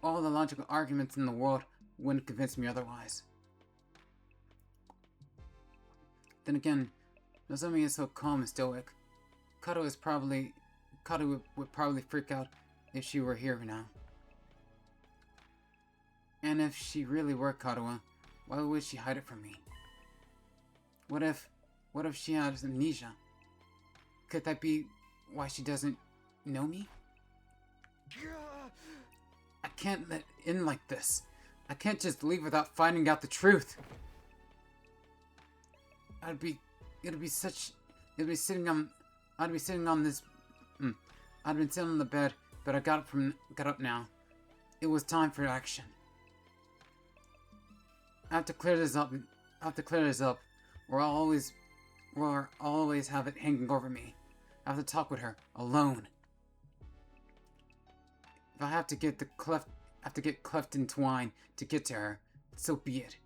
All the logical arguments in the world wouldn't convince me otherwise. Then again, Nozomi is so calm and stoic. Kato would probably freak out if she were here now. And if she really were Kadoa, why would she hide it from me? What if she has amnesia? Could that be why she doesn't know me? I can't let it in like this. I can't just leave without finding out the truth. I'd be sitting on this. I'd been sitting on the bed, but I got up now. It was time for action. I have to clear this up, or I'll always have it hanging over me. I have to talk with her, alone. If I have to get cleft in twine to get to her, so be it.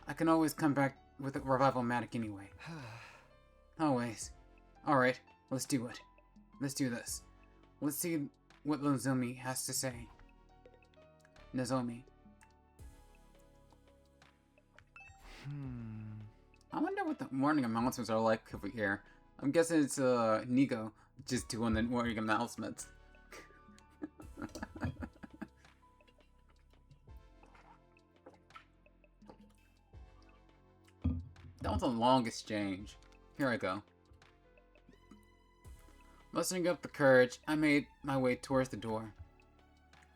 I can always come back with a revival magic anyway. Always. Alright, let's do it. Let's do this. Let's see what Nozomi has to say. Nozomi. I wonder what the morning announcements are like over here. I'm guessing it's Nigo just doing the morning announcements. That was a long exchange. Here I go. Mustering up the courage, I made my way towards the door.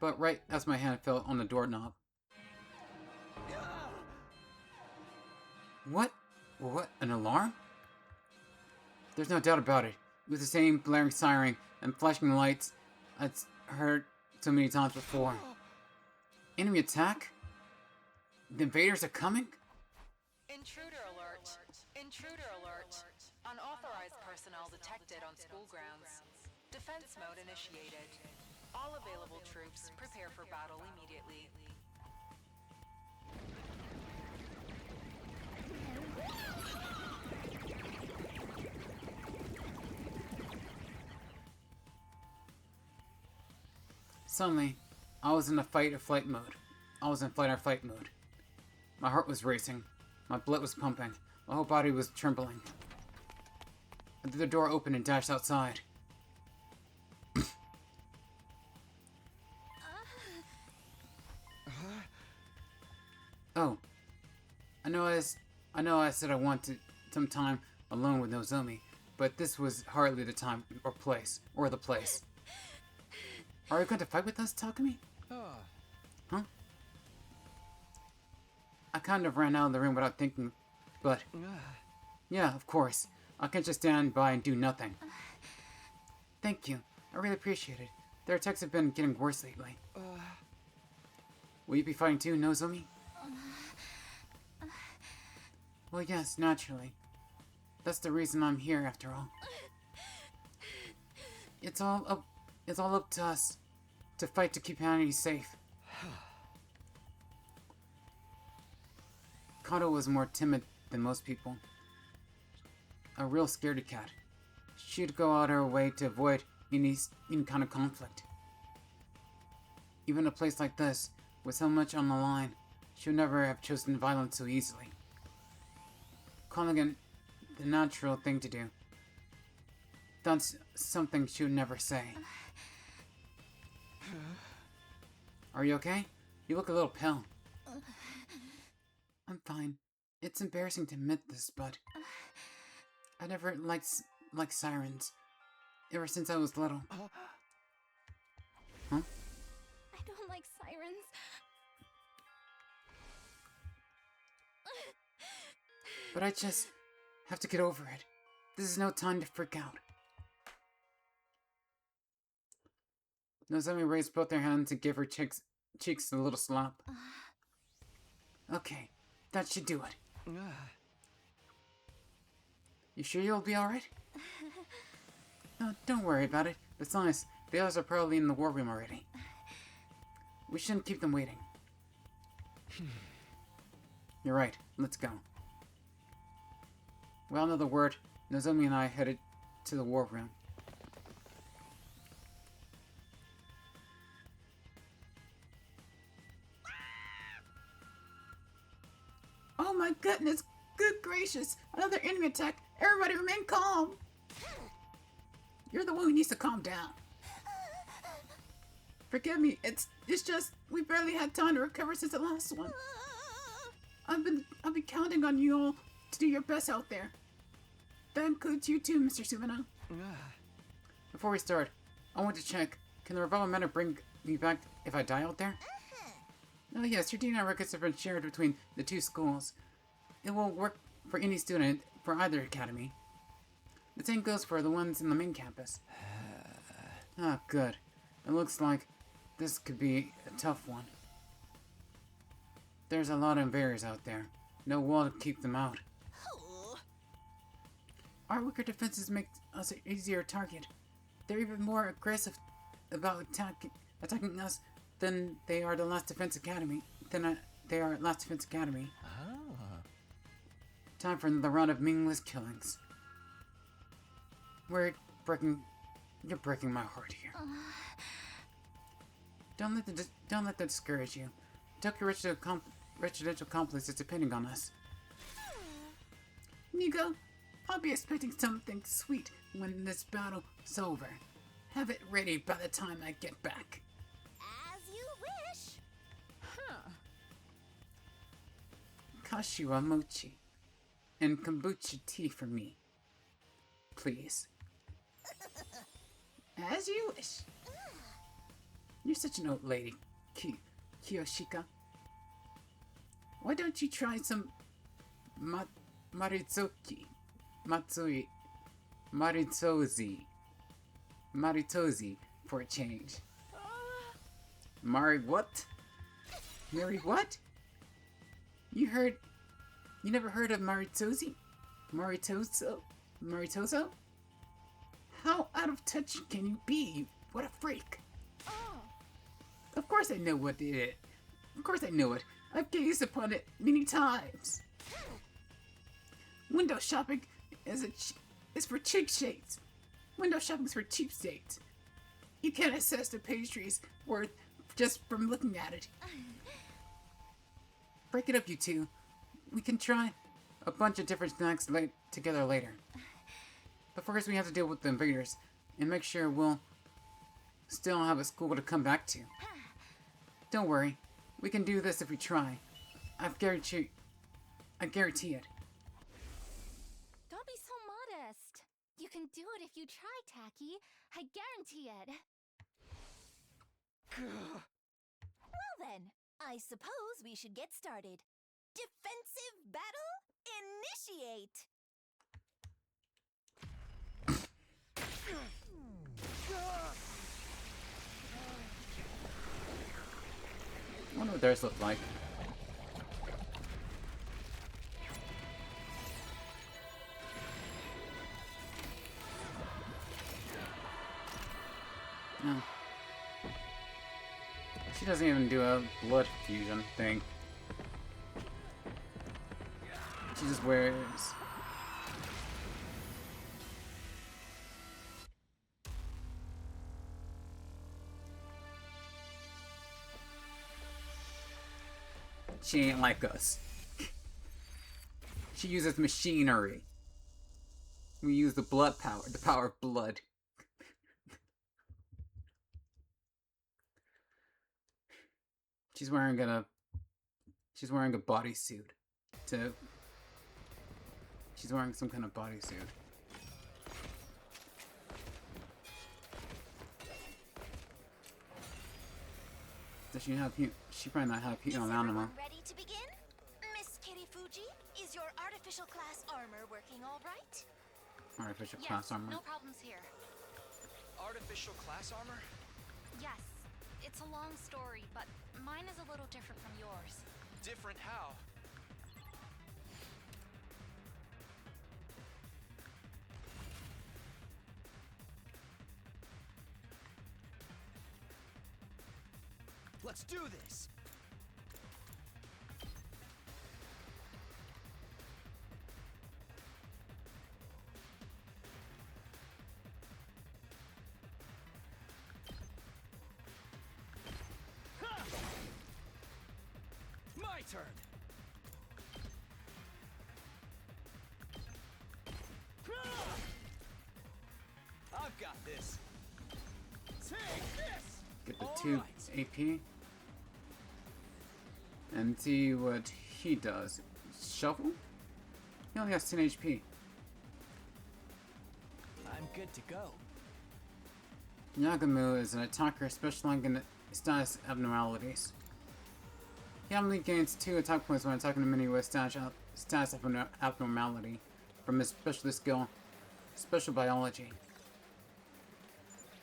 But right as my hand fell on the doorknob. What? What? An alarm? There's no doubt about it. It was the same blaring siren and flashing lights I'd heard so many times before. Enemy attack? The invaders are coming? Intruder alert! Intruder alert! Unauthorized personnel detected on school grounds. Defense mode initiated. All available troops prepare for battle immediately. Suddenly, I was in fight or flight mode. My heart was racing. My blood was pumping. My whole body was trembling. The door opened and dashed outside. Oh. I know I said I wanted some time alone with Nozomi, but this was hardly the time or the place. Are you going to fight with us, Takumi? Huh? I kind of ran out of the room without thinking, but... Yeah, of course. I can't just stand by and do nothing. Thank you. I really appreciate it. Their attacks have been getting worse lately. Will you be fighting too, Nozomi? Well, yes, naturally. That's the reason I'm here, after all. It's all up to us to fight to keep humanity safe. Kato was more timid than most people. A real scaredy cat. She'd go out her way to avoid any kind of conflict. Even a place like this, with so much on the line, she would never have chosen violence so easily. Calling it the natural thing to do. That's something she would never say. Are you okay? You look a little pale. I'm fine. It's embarrassing to admit this, but I never liked sirens. Ever since I was little. Huh? I don't like sirens. But I just have to get over it. This is no time to freak out. Nozomi raised both her hands to give her cheeks a little slap. Okay, that should do it. You sure you'll be alright? No, don't worry about it. Besides, the others are probably in the war room already. We shouldn't keep them waiting. You're right, let's go. Without another word, Nozomi and I headed to the war room. goodness! Good gracious! Another enemy attack! Everybody remain calm! You're the one who needs to calm down. Forgive me, it's just we barely had time to recover since the last one. I've been counting on you all to do your best out there. That includes you too, Mr. Suvino. Before we start, I want to check. Can the revolver manor bring me back if I die out there? Oh yes, your DNA records have been shared between the two schools. It will work for any student for either academy. The same goes for the ones in the main campus. Ah, good. It looks like this could be a tough one. There's a lot of invaders out there. No wall to keep them out. Our weaker defenses make us an easier target. They're even more aggressive about attacking us than they are the Last Defense Academy. Time for another round of meaningless killings. You're breaking my heart here. Don't let that discourage you. Tokyo residential complex is depending on us. Nigo, I'll be expecting something sweet when this battle is over. Have it ready by the time I get back. As you wish. Kashiwa mochi and kombucha tea for me, please. As you wish. You're such an old lady, Kiyoshika. Why don't you try some Maritozi for a change? Mari what? Mary what? You never heard of Maritozi? Maritoso? How out of touch can you be? What a freak. Of course I know what it is. Of course I know it. I've gazed upon it many times. Window shopping is for cheap shades. Window shopping is for cheap shades. You can't assess the pastry's worth just from looking at it. Break it up, you two. We can try a bunch of different snacks together later. But first we have to deal with the invaders and make sure we'll still have a school to come back to. Don't worry, we can do this if we try. I guarantee it. Don't be so modest. You can do it if you try, Tacky. I guarantee it. Well then, I suppose we should get started. Defensive battle, initiate! I wonder what theirs look like. No. She doesn't even do a blood fusion thing. She just wears... She ain't like us. She uses machinery. We use the blood power, the power of blood. She's wearing a bodysuit. She's wearing some kind of bodysuit. Does she have heat? She might not have heat on anima. Ready to begin? Miss Kirifuji, is your artificial class armor working all right? Artificial class armor. No problems here. Artificial class armor? Yes, it's a long story, but mine is a little different from yours. Different how? Let's do this! My turn! got this. Take this. Get the All 2 right. AP. And see what he does. Shovel? He only has 10 HP. I'm good to go. Yagamu is an attacker specializing in status abnormalities. He only gains 2 attack points when attacking an enemy with status abnormality from his specialist skill, Special Biology.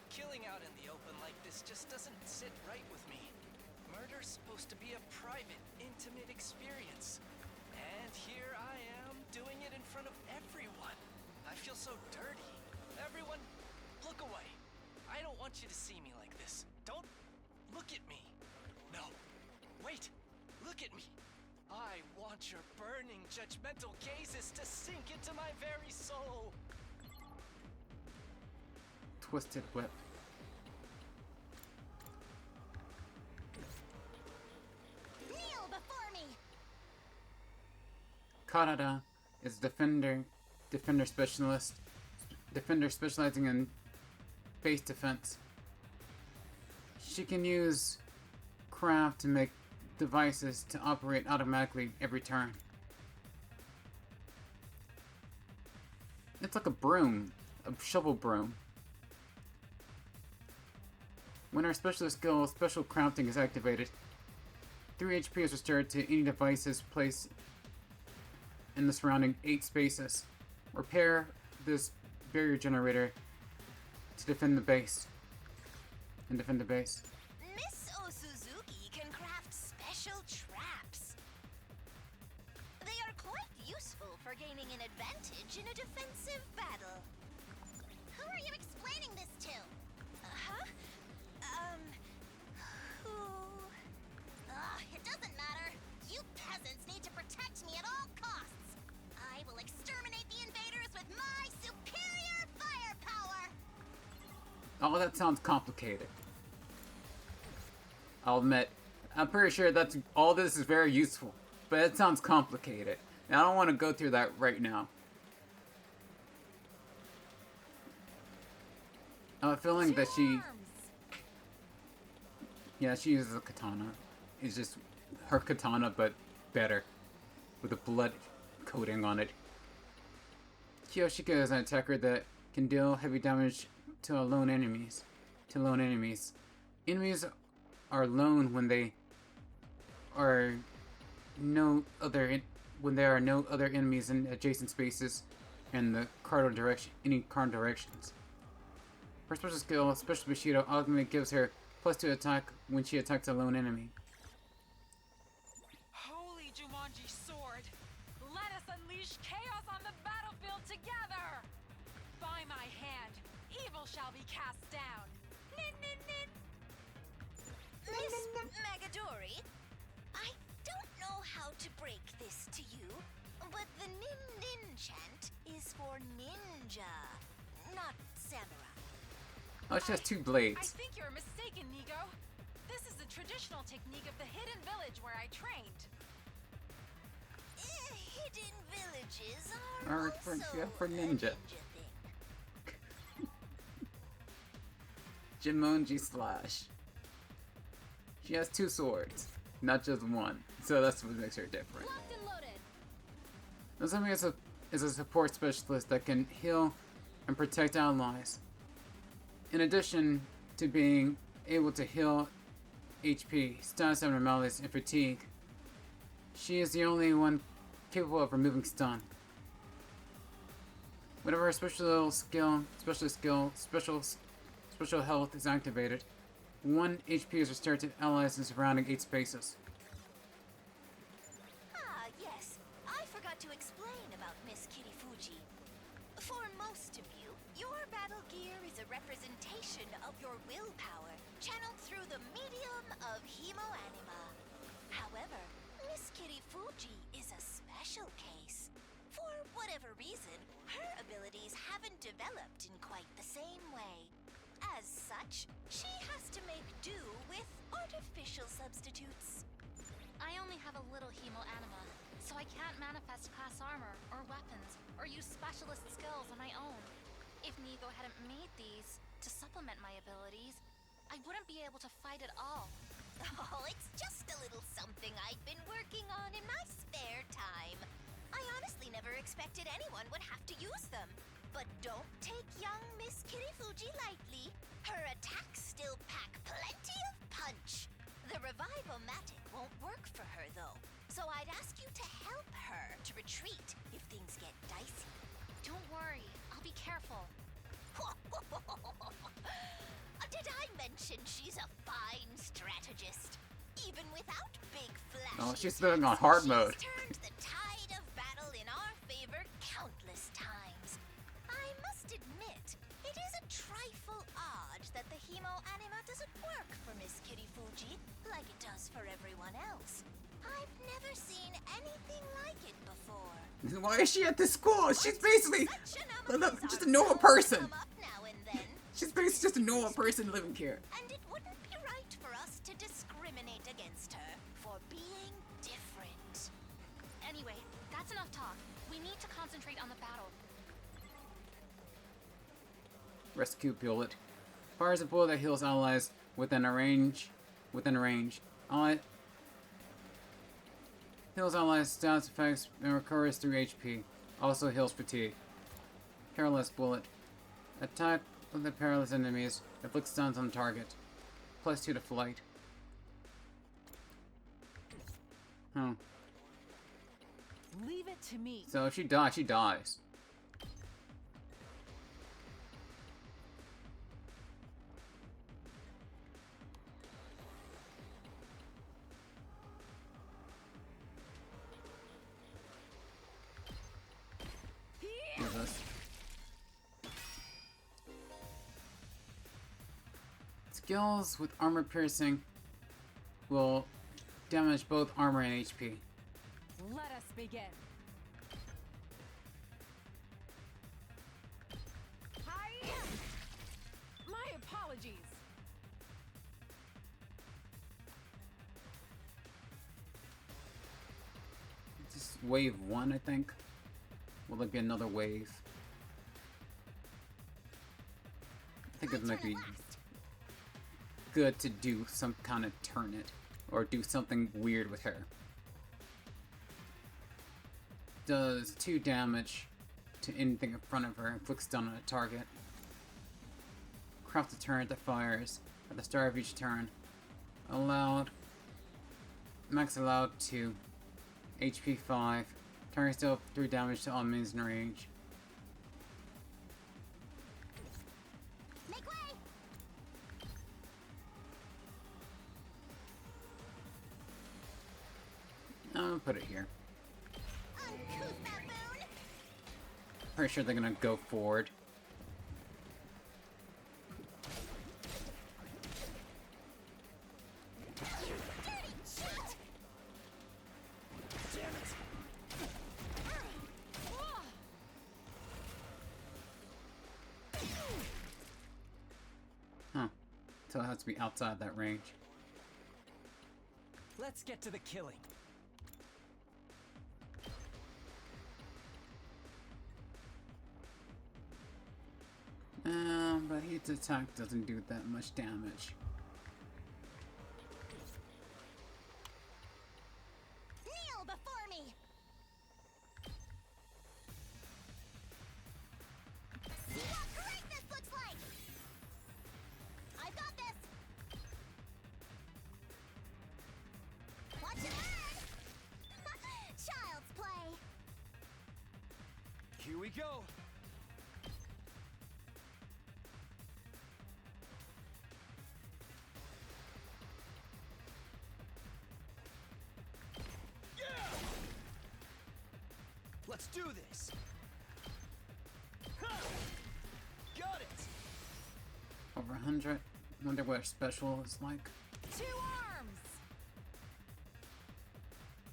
Killing out in the open like this just doesn't sit right with me. Murder's supposed to be a private, intimate experience. And here I am, doing it in front of everyone. I feel so dirty. Everyone, look away. I don't want you to see me like this. Don't look at me. No, wait, look at me. I want your burning, judgmental gazes to sink into my very soul. Twisted Whip. Kneel before me! Karada is defender specializing in base defense. She can use craft to make devices to operate automatically every turn. It's like a broom, a shovel broom. When our specialist skill, Special Crafting, is activated, 3 HP is restored to any devices placed in the surrounding 8 spaces. Repair this barrier generator to defend the base. Miss Osuzuki can craft special traps. They are quite useful for gaining an advantage in a defensive battle. Who are you explaining this to? Who? It doesn't matter. You peasants need to protect me at all costs. I will exterminate the invaders with my superior firepower. Oh, that sounds complicated. I'll admit, I'm pretty sure that's all this is very useful, but it sounds complicated. And I don't want to go through that right now. I have a feeling that she... Yeah, she uses a katana. It's just her katana, but better. With a blood coating on it. Kiyoshika is an attacker that can deal heavy damage to lone enemies. Enemies are lone when there are no other enemies in adjacent spaces and the any cardinal directions. Her special skill, Special Bushido, automatically gives her +2 attack when she attacks a lone enemy. Holy Jumanji sword! Let us unleash chaos on the battlefield together! By my hand, evil shall be cast down. Nin nin nin! Miss Magadori, I don't know how to break this to you, but the nin nin chant is for ninja, not samurai. Oh, she has 2 I blades. think you're mistaken, Nigo. This is the traditional technique of the hidden village where I trained. Hidden villages are Or also for ninja. thing. Jimonji Slash. She has 2 swords, not just 1. So that's what makes her different. Locked and loaded. Nozomi is a support specialist that can heal and protect allies. In addition to being able to heal HP, status abnormalities, and fatigue, she is the only one capable of removing stun. Whenever her special health is activated, 1 HP is restored to allies in surrounding 8 spaces. Ah, yes. I forgot to explain about Miss Kirifuji. For most of you, your battle gear is a representation of your willpower, channeled through the medium of hemoanima. However, Miss Kirifuji is a special case. For whatever reason, her abilities haven't developed in quite the same way. As such, she has to make do with artificial substitutes. I only have a little hemoanima, so I can't manifest class armor or weapons or use specialist skills on my own. If Nigo hadn't made these to supplement my abilities, I wouldn't be able to fight at all. Oh, it's just a little something I've been working on in my spare time. I honestly never expected anyone would have to use them. But don't take young Miss Kirifuji lightly. Her attacks still pack plenty of punch. The Revival-matic won't work for her, though. So I'd ask you to help her to retreat if things get dicey. Don't worry, I'll be careful. Did I mention she's a fine strategist? Even without big flashy Oh, she's living on hard mode. She's turned the tide of battle in our favor countless times. I must admit, it is a trifle odd that the Hemo Anima doesn't work for Miss Kirifuji like it does for everyone else. I've never seen anything like it before. Why is she at this school? She's basically Such anomalies just a are normal bound to person. come up now and then. She's basically just a normal person living here. And it wouldn't be right for us to discriminate against her for being different. Anyway, that's enough talk. We need to concentrate on the battle. Rescue bullet. Fires a bullet that heals allies within a range. Ally heals allies stats effects and recovers 3 HP. Also heals fatigue. Perilous bullet. Attack with the perilous enemies. Inflicts stuns on target. +2 to flight. Huh. Leave it to me. So if she dies, she dies. Jesus. Skills with armor piercing will damage both armor and HP. Let us begin. Hi. My apologies. Just wave 1, I think. Will there be another wave? I think it might be good to do some kind of turn it, or do something weird with her. Does 2 damage to anything in front of her, inflicts stun on a target. Craft a turret that fires at the start of each turn. Max allowed 2. HP 5. Target deal 3 damage to all enemies in range. Make way! I'll put it here. Uncouth baboon! Pretty sure they're gonna go forward. Dirty cheat! Huh. So it has to be outside that range. Let's get to the killing. But its attack doesn't do that much damage. Kneel before me! See what greatness looks like! I've got this! Watch and learn! Child's play! Here we go. Let's do this. Ha! Got it. Over 100. Wonder what a special is like. 2 arms.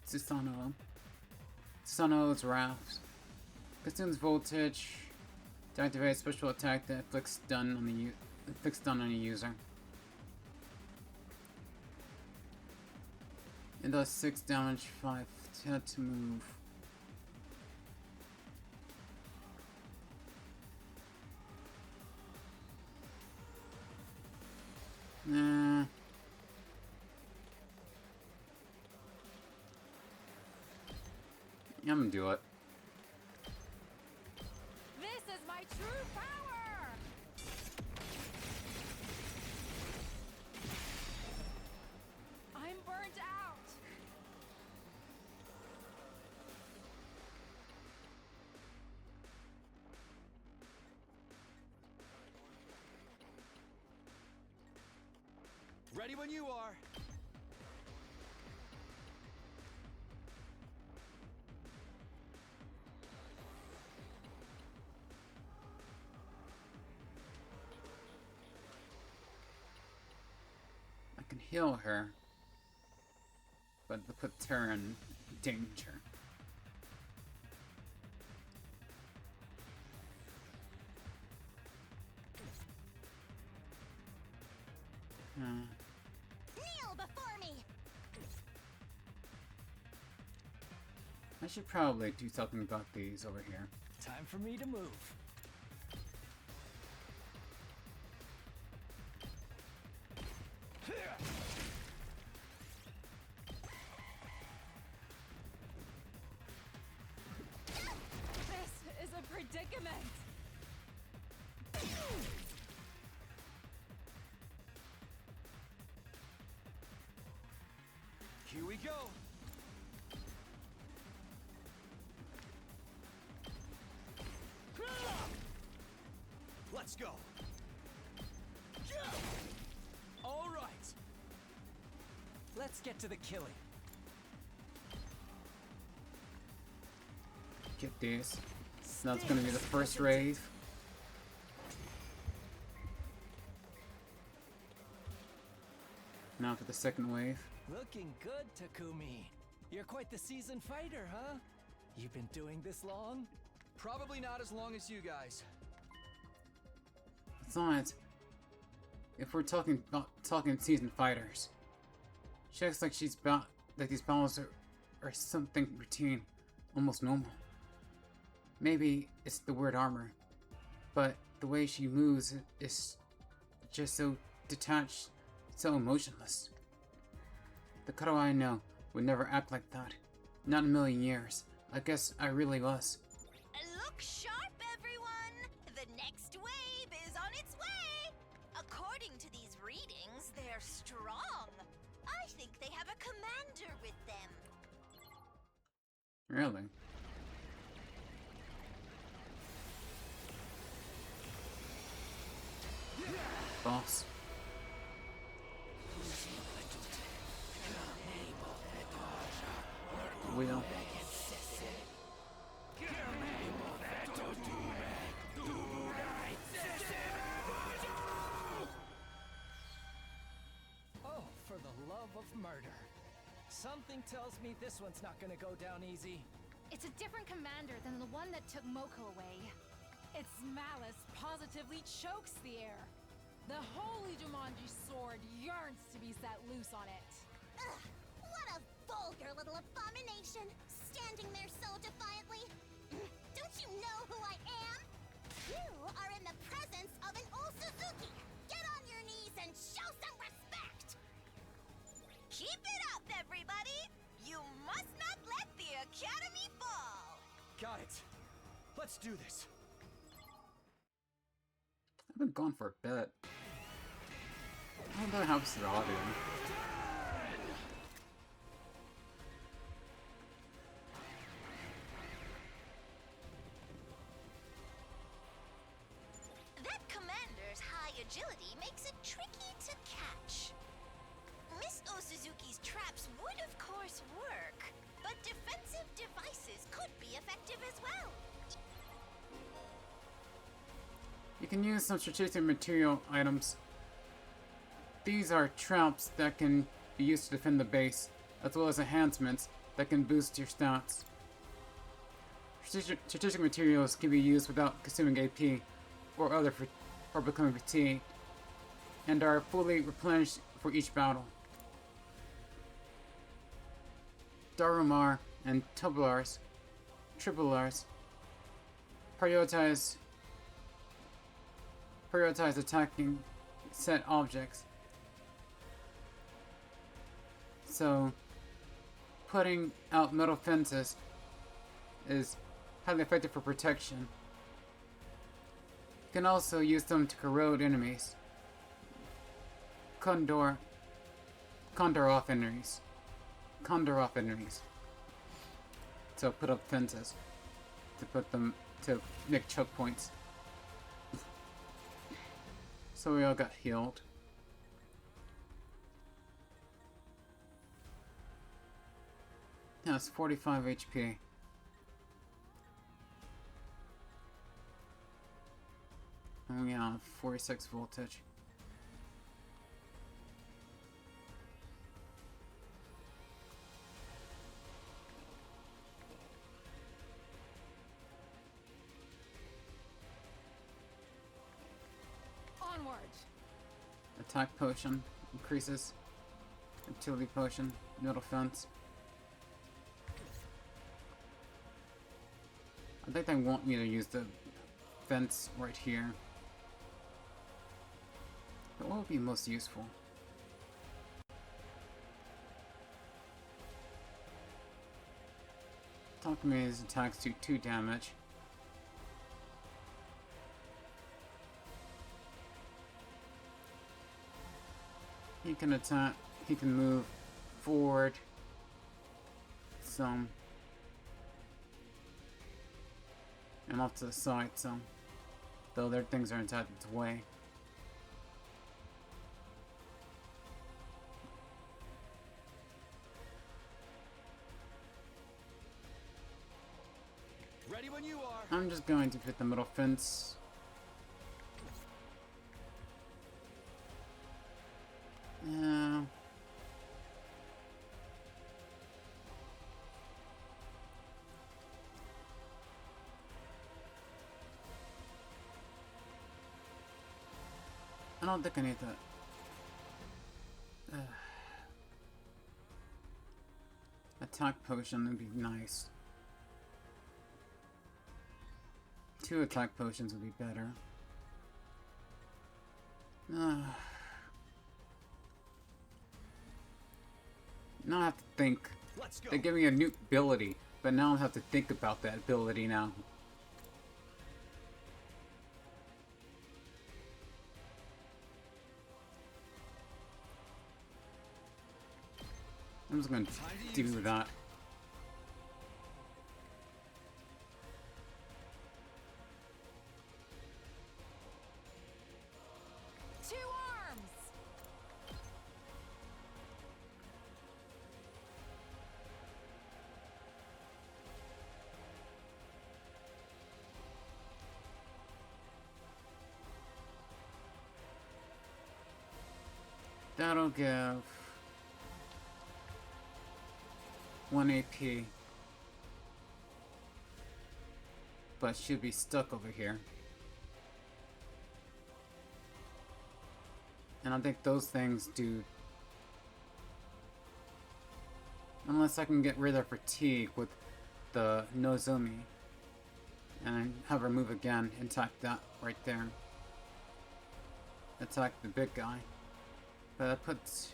Susano. Susano's Wrath. Consumes voltage to activate a special attack that inflicts stun on a user. It does 6 damage, 5 to move. I'm gonna do it. This is my true power! I'm burnt out! Ready when you are. I can heal her, but it puts her in danger. Kneel before me! I should probably do something about these over here. Time for me to move. This is a predicament! Here we go. Let's go. All right. Let's get to the killing. Get these. That's gonna be the first rave. Now for the second wave. Looking good, Takumi. You're quite the seasoned fighter, huh? You've been doing this long? Probably not as long as you guys. Besides, if we're talking seasoned fighters, she acts like these battles are something routine, almost normal. Maybe it's the word armor, but the way she moves is just so detached, so emotionless. The Kado I know would never act like that. Not in a million years. I guess I really was. Look sharp, everyone! The next wave is on its way! According to these readings, they're strong. I think they have a commander with them. Really? Boss. Will. Oh, for the love of murder. Something tells me this one's not gonna go down easy. It's a different commander than the one that took Moko away. Its malice positively chokes the air. The holy Jumanji sword yearns to be set loose on it. Ugh, what a vulgar little abomination! Standing there so defiantly. Don't you know who I am? You are in the presence of an old Suzuki! Get on your knees and show some respect! Keep it up, everybody! You must not let the Academy fall! Got it. Let's do this. I've been gone for a bit. I don't know how it's the audio. That commander's high agility makes it tricky to catch. Miss Osuzuki's traps would of course work, but defensive devices could be effective as well. You can use some strategic material items. These are traps that can be used to defend the base, as well as enhancements that can boost your stats. Strategic materials can be used without consuming AP or becoming fatigued, and are fully replenished for each battle. Darumar and Triple R's prioritize attacking set objects. So, putting out metal fences is highly effective for protection. You can also use them to corrode enemies. Condor off enemies. So put up fences. To make choke points. So we all got healed. Yeah, it's 45 HP. And we have 46 voltage. Onward. Attack potion increases. Utility potion, middle fence. I think they want me to use the fence right here. But what would be most useful? Takumi's attacks do 2 damage. He can attack, he can move forward some. And off to the side some. Though their things are inside its way. Ready when you are. I'm just going to hit the middle fence. Yeah. I don't think I need that. Attack potion would be nice. 2 attack potions would be better. Now I have to think. Let's go. They give me a new ability, but now I have to think about that ability now. I'm just gonna do that. Two arms. That'll give 1 AP. But should be stuck over here. And I think those things do... Unless I can get rid of fatigue with the Nozomi. And have her move again and attack that right there. Attack the big guy. But that puts...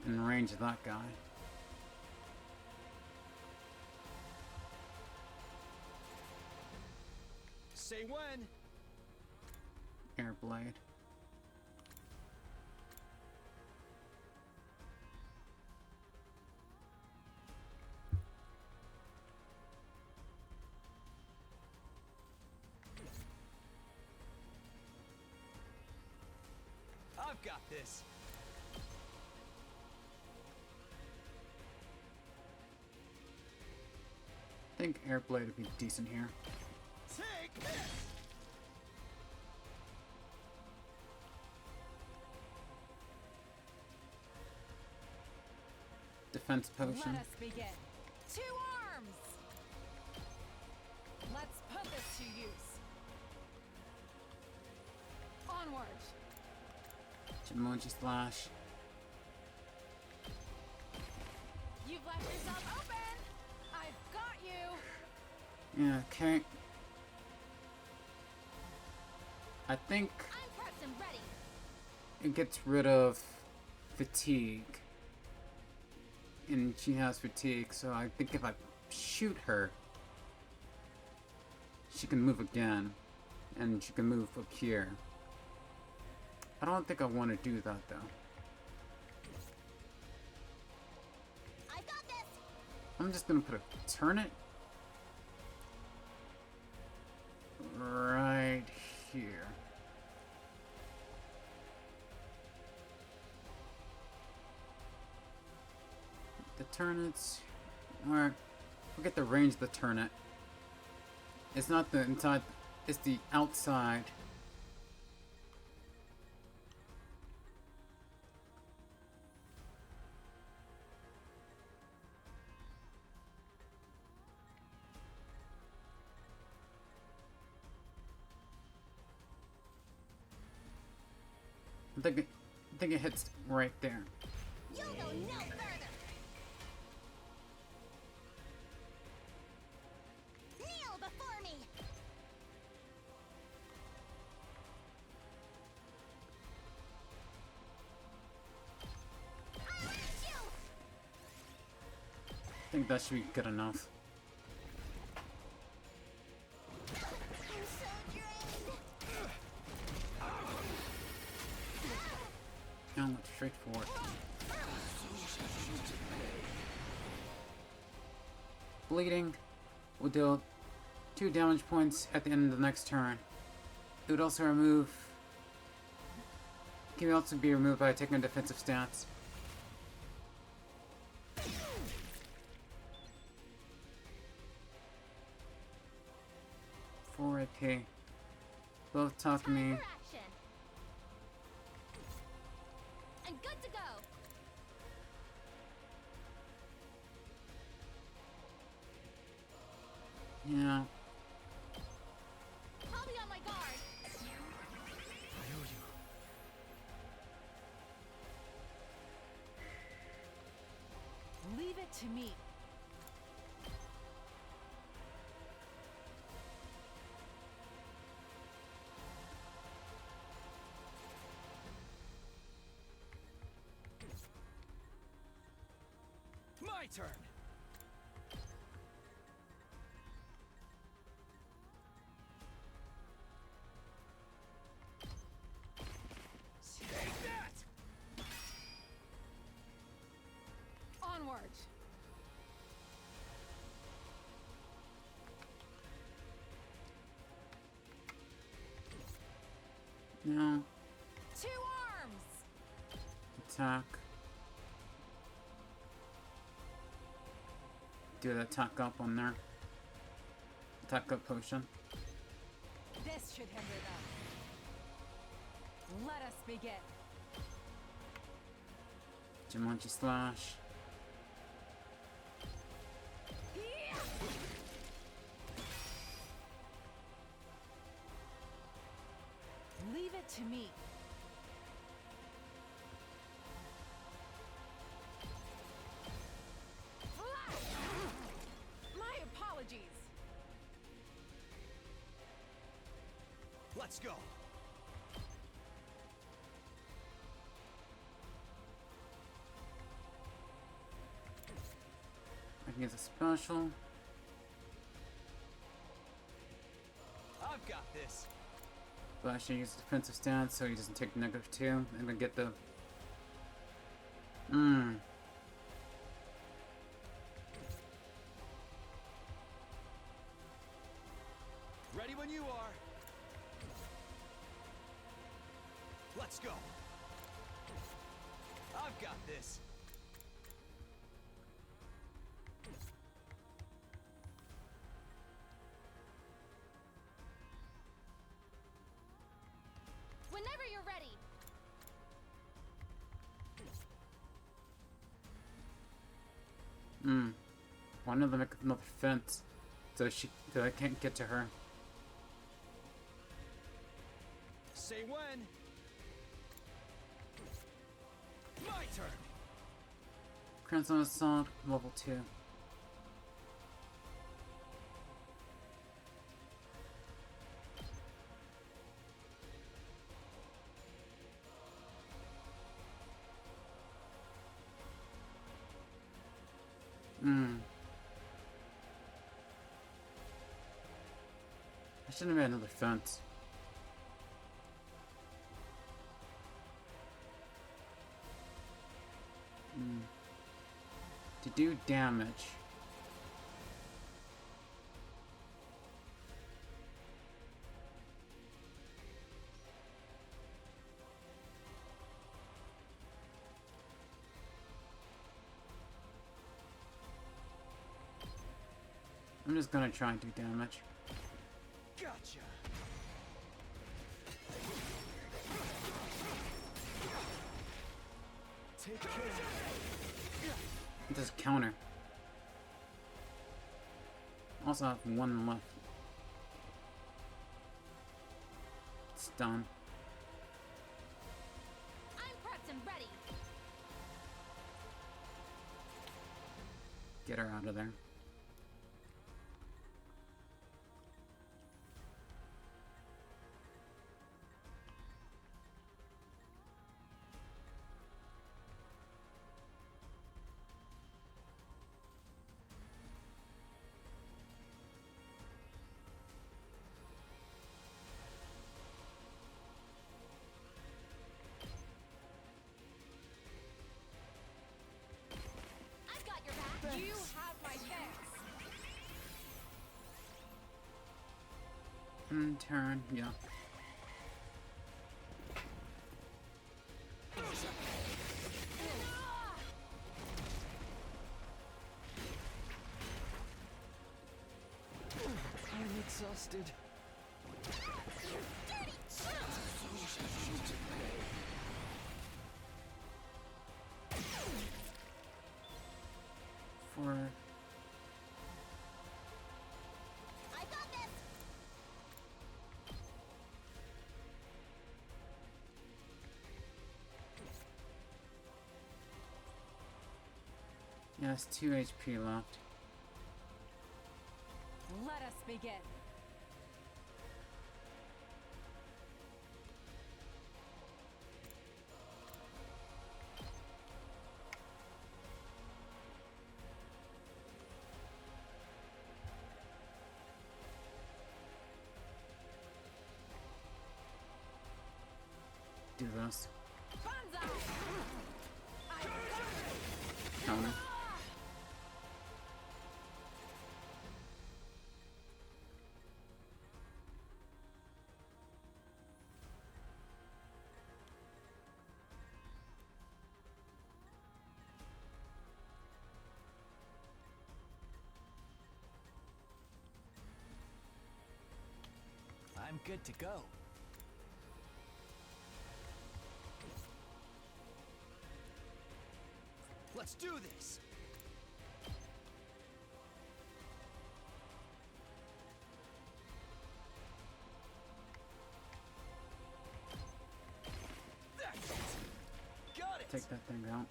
in range of that guy. Say when. Air blade. I've got this. I think air blade would be decent here. Take this. Defense potion. Let us begin. Two arms. Let's put this to use. Onward. Jimoji slash. You've left yourself open. I've got you. Yeah, okay. I think I'm prepped and ready it gets rid of fatigue. And she has fatigue, so I think if I shoot her, she can move again. And she can move up here. I don't think I want to do that though. I got this. I'm just gonna put a turnip right here. The turnips, or forget the range of the turnip. It's not the inside, it's the outside. I think it hits right there. You'll go no further. Kneel before me. I'll hurt you. I think that should be good enough. I'm so drained. I went straight for it. Bleeding will deal 2 damage points at the end of the next turn. It would also remove. Can also be removed by taking a defensive stance. For AP. Both talk to me. Time for action. I'm good to go. Yeah. I'll be on my guard. Leave it to me. My turn. Take that! Onward. No. 2 arms. Attack. Do the attack up on there. Attack up potion. This should hinder them. Let us begin. Jumanji slash. Leave it to me. My apologies. Let's go. I can use a special. I've got this. But I should use defensive stance so he doesn't take -2 and then get the. Ready when you are. Let's go. I've got this. Whenever you're ready. One of them make another fence so I can't get to her. Say when. My turn. Crimson Assault, level 2. I shouldn't have made another fence. To do damage. I'm just gonna try and do damage. Gotcha. Take care. Just counter. Also have one left. It's done. I'm prepped and ready. Get her out of there. I've got your back. You have my thanks. Turn, yeah. I'm exhausted. For I got this. yeah, it's 2 HP left. Let us begin. Do this. Banzai! Counter. I'm good to go. Let's do this! That's it! Got it! Take that thing out.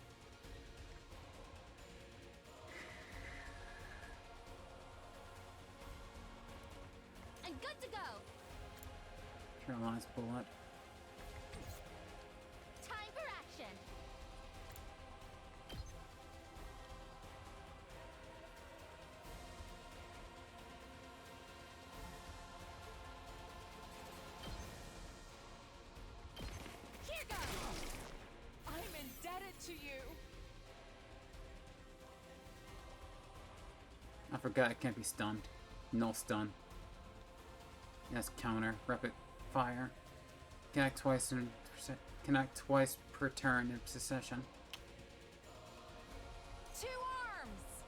I'm good to go. Caroline's bullet. Time for action. Here goes! I'm indebted to you. I forgot it can't be stunned. No stun. Yes, counter. Rapid fire. Connect twice per turn in succession. 2 arms!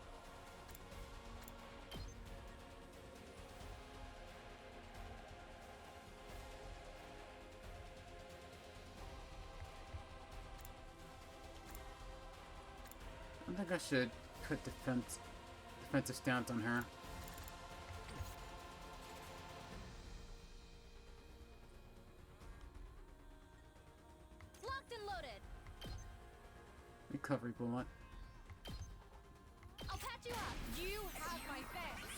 I think I should put defensive stance on her. Locked and loaded. Recovery bullet. I'll patch you up. You have my thanks.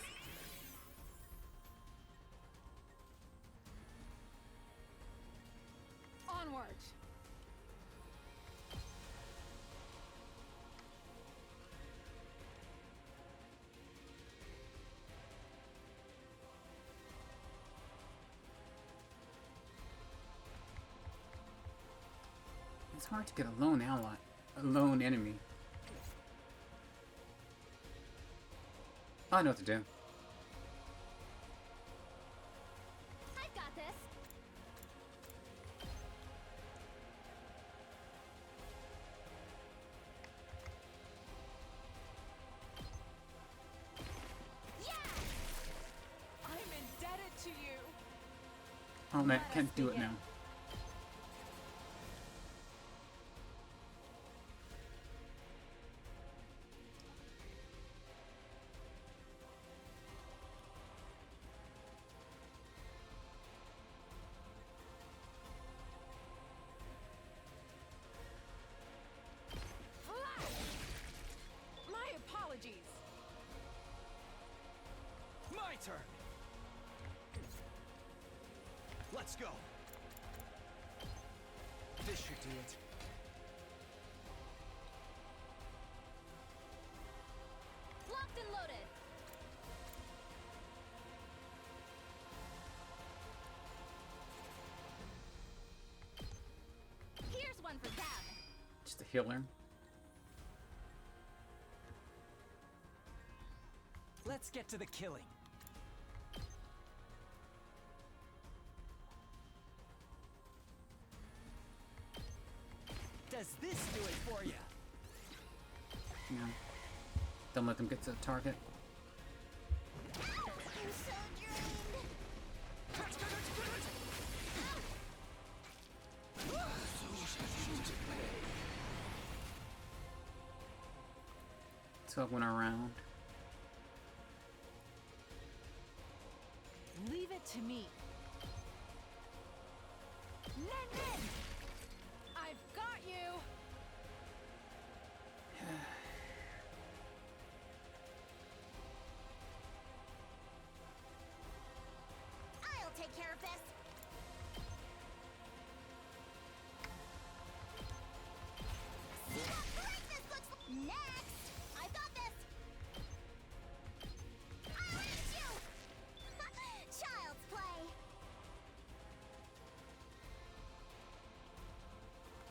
Onward. It's hard to get a lone ally, a lone enemy. I know what to do. I've got this. I'm indebted to you. Oh man, can't do it now. My apologies. My turn. Let's go. This should do it. Locked and loaded. Here's one for them. Just a healer. Let's get to the killing. Does this do it for you? No. Don't let them get to the target. I'm so drained. So I went around. Leave it to me. Nen! I've got you. I'll take care of this. See how great this looks. Next, I've got this. I'll eat you. Child's play.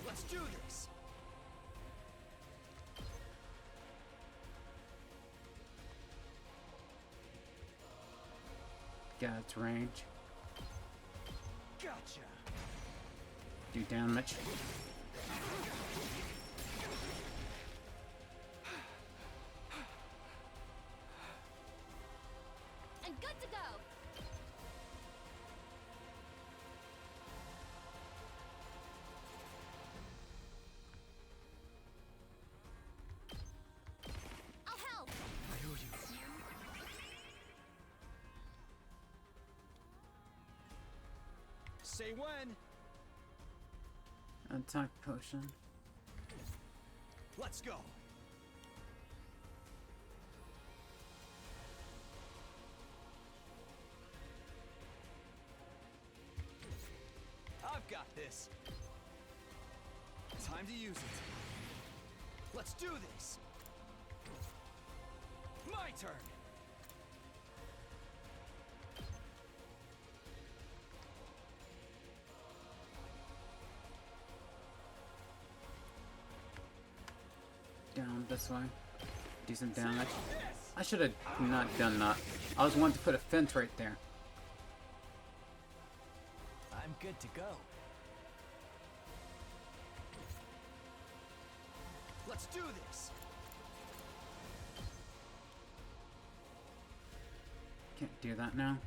Let's do this. Yeah, it's range. Gotcha. Do damage. And good to go. I'll help. I owe you. Say when. Attack potion. Let's go. I've got this. Time to use it. Let's do this. My turn. Down this way. Do some damage. I should have not done that. I was wanting to put a fence right there. I'm good to go. Let's do this. Can't do that now.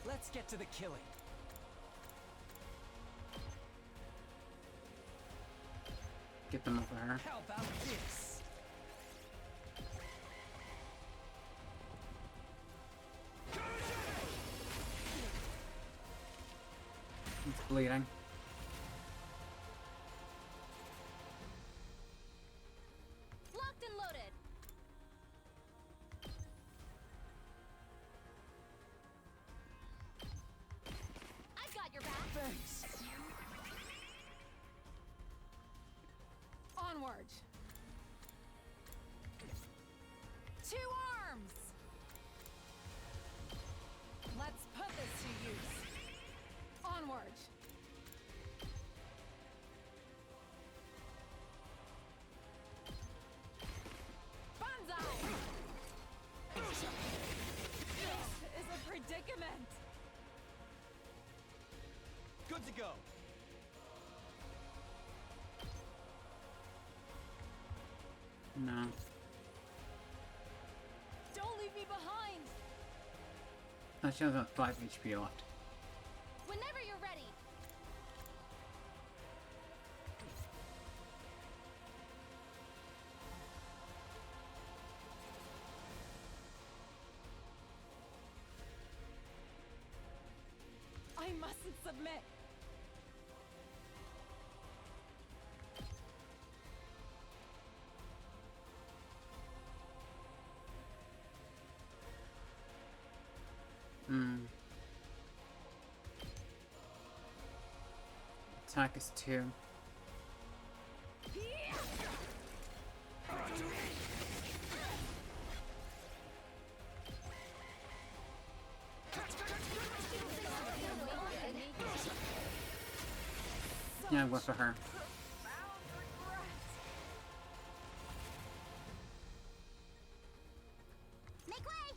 Let's get to the killing. Get them off of her. How about this? It's bleeding. Locked and loaded. I've got your back. Thanks. Onward! Two arms! Let's put this to use. Onward! Banzai! This is a predicament! Good to go. No. Don't leave me behind! Oh, she has about 5 HP left. Whenever you're ready. I mustn't submit! Attack is 2. Yeah, I went for her. Make way!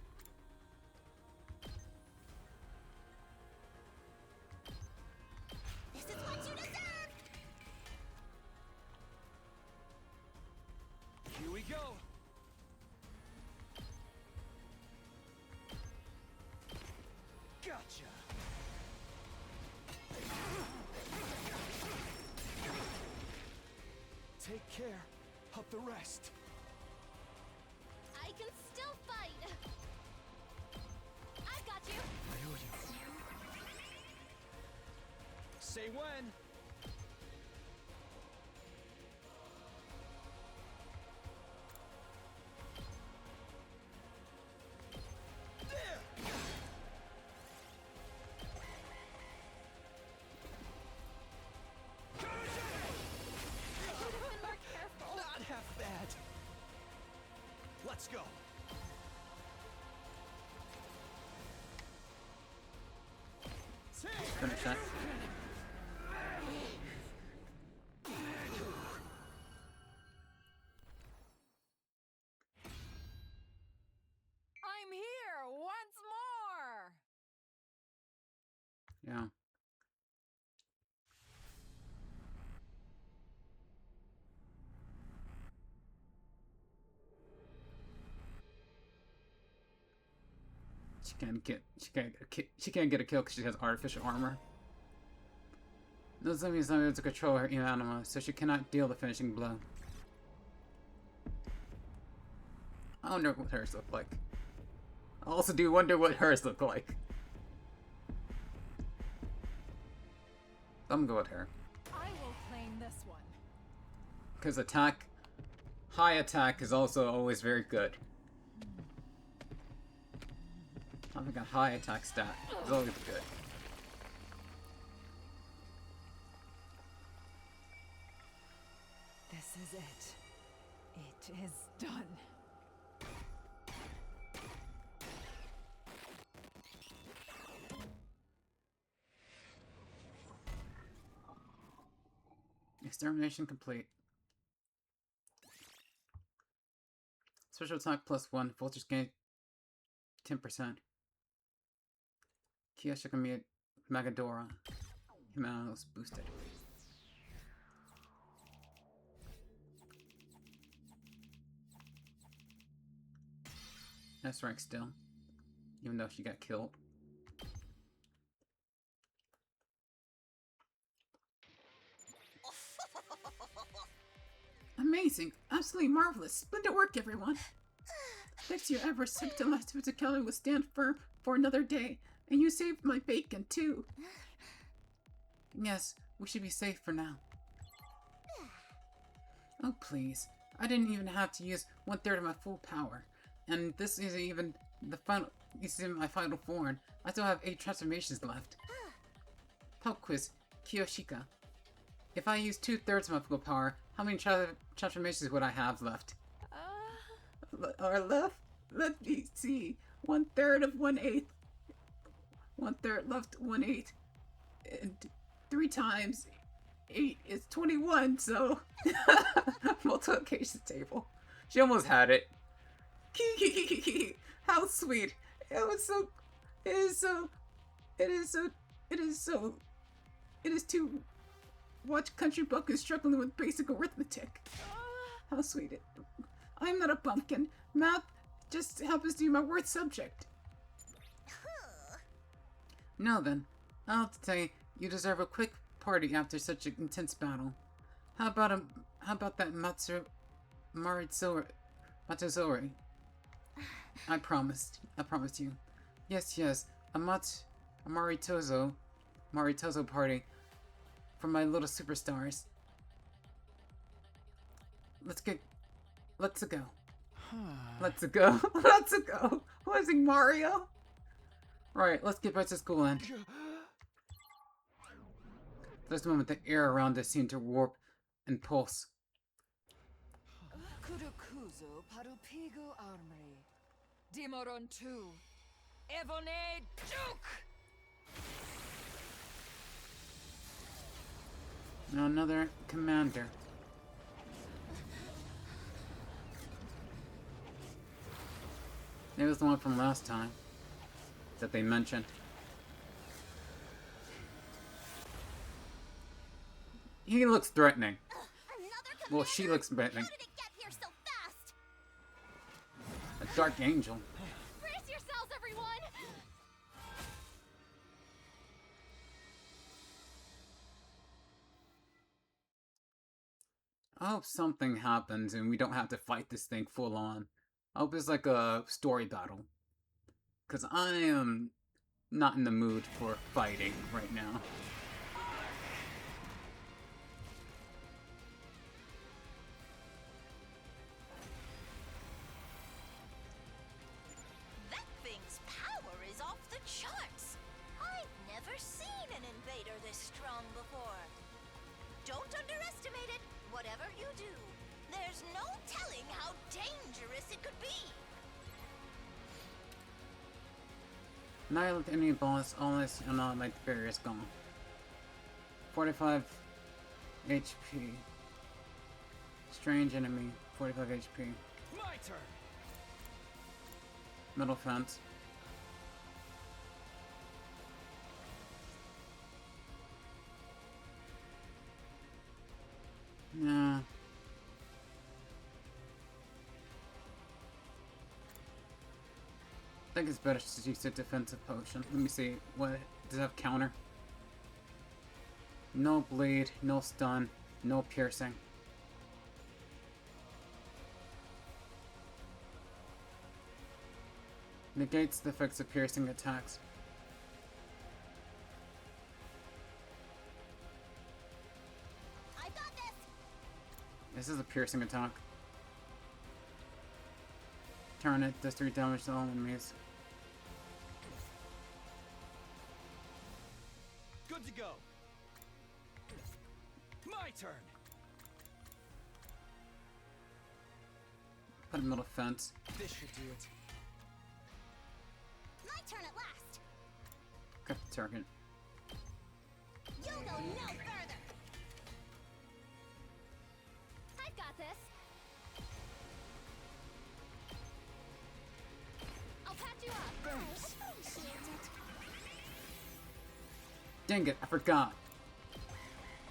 This is what you deserve! Here we go. Gotcha. Take care of the rest. I can still fight. I've got you. I owe you. Say when. There. More careful. Not half bad. Let's go. Finish that. I'm here once more! Yeah. She can't get a kill because she has artificial armor. Nozomi is not able to control her anima, so she cannot deal the finishing blow. I wonder what hers look like. I also do wonder what hers look like. I'm gonna go with her. I will claim this one. Because high attack is also always very good. Having a high attack stat is always good. This is it. It is done. Extermination complete. Special attack +1, voltage gain 10%. Kyoshika Magadora. Humanos boosted. S rank still, even though she got killed. Amazing! Absolutely marvelous! Splendid work, everyone! Thanks to your efforts, Septimus physicality will stand firm for another day, and you saved my bacon, too! Yes, we should be safe for now. Oh, please. I didn't even have to use 1/3 of my full power. And this isn't even the final. This isn't my final form. I still have 8 transformations left. Pop quiz, Kyoshika. If I use 2/3 of my full power, How many transformations would I have left? Or left? Let me see. 1/3 of 1/8. 1/3 left, 1/8. And 3 times 8 is 21, so multiplication table. She almost had it. How sweet. It was so it is to watch country buckets struggling with basic arithmetic. How sweet it. I'm not a pumpkin. Math just happens to be my worst subject. Now then, I'll have to say you deserve a quick party after such an intense battle. How about that Marizori? I promised you. Yes, a Maritozo party for my little superstars. Let's go. Let's go. Was it Mario? Right, let's get back to school then. For this moment, the air around us seemed to warp and pulse. Kurukuzo Parupigo Armory. Dimoron 2. Evone Duke! Now another commander. It was the one from last time that they mentioned. He looks threatening. Well, she looks threatening. How did it get here so fast? A dark angel. Brace yourselves, everyone! I hope something happens and we don't have to fight this thing full on. I hope it's like a story battle. Because I am not in the mood for fighting right now. That thing's power is off the charts. I've never seen an invader this strong before. Don't underestimate it, whatever you do. There's no telling how dangerous it could be. Annihilate any boss, all this and all my barrier is gone. 45 HP. Strange enemy, 45 HP. My turn. Metal fence. Yeah. I think it's better to use a defensive potion. Let me see. What does it have? Counter? No bleed, no stun, no piercing. Negates the effects of piercing attacks. I got this. This is a piercing attack. Turn it, does 3 damage to all enemies. Good to go. My turn. Put a middle fence. This should do it. My turn at last. Cut the target. You'll go no further. I've got this. I'll patch you up. Thanks. Dang it, I forgot.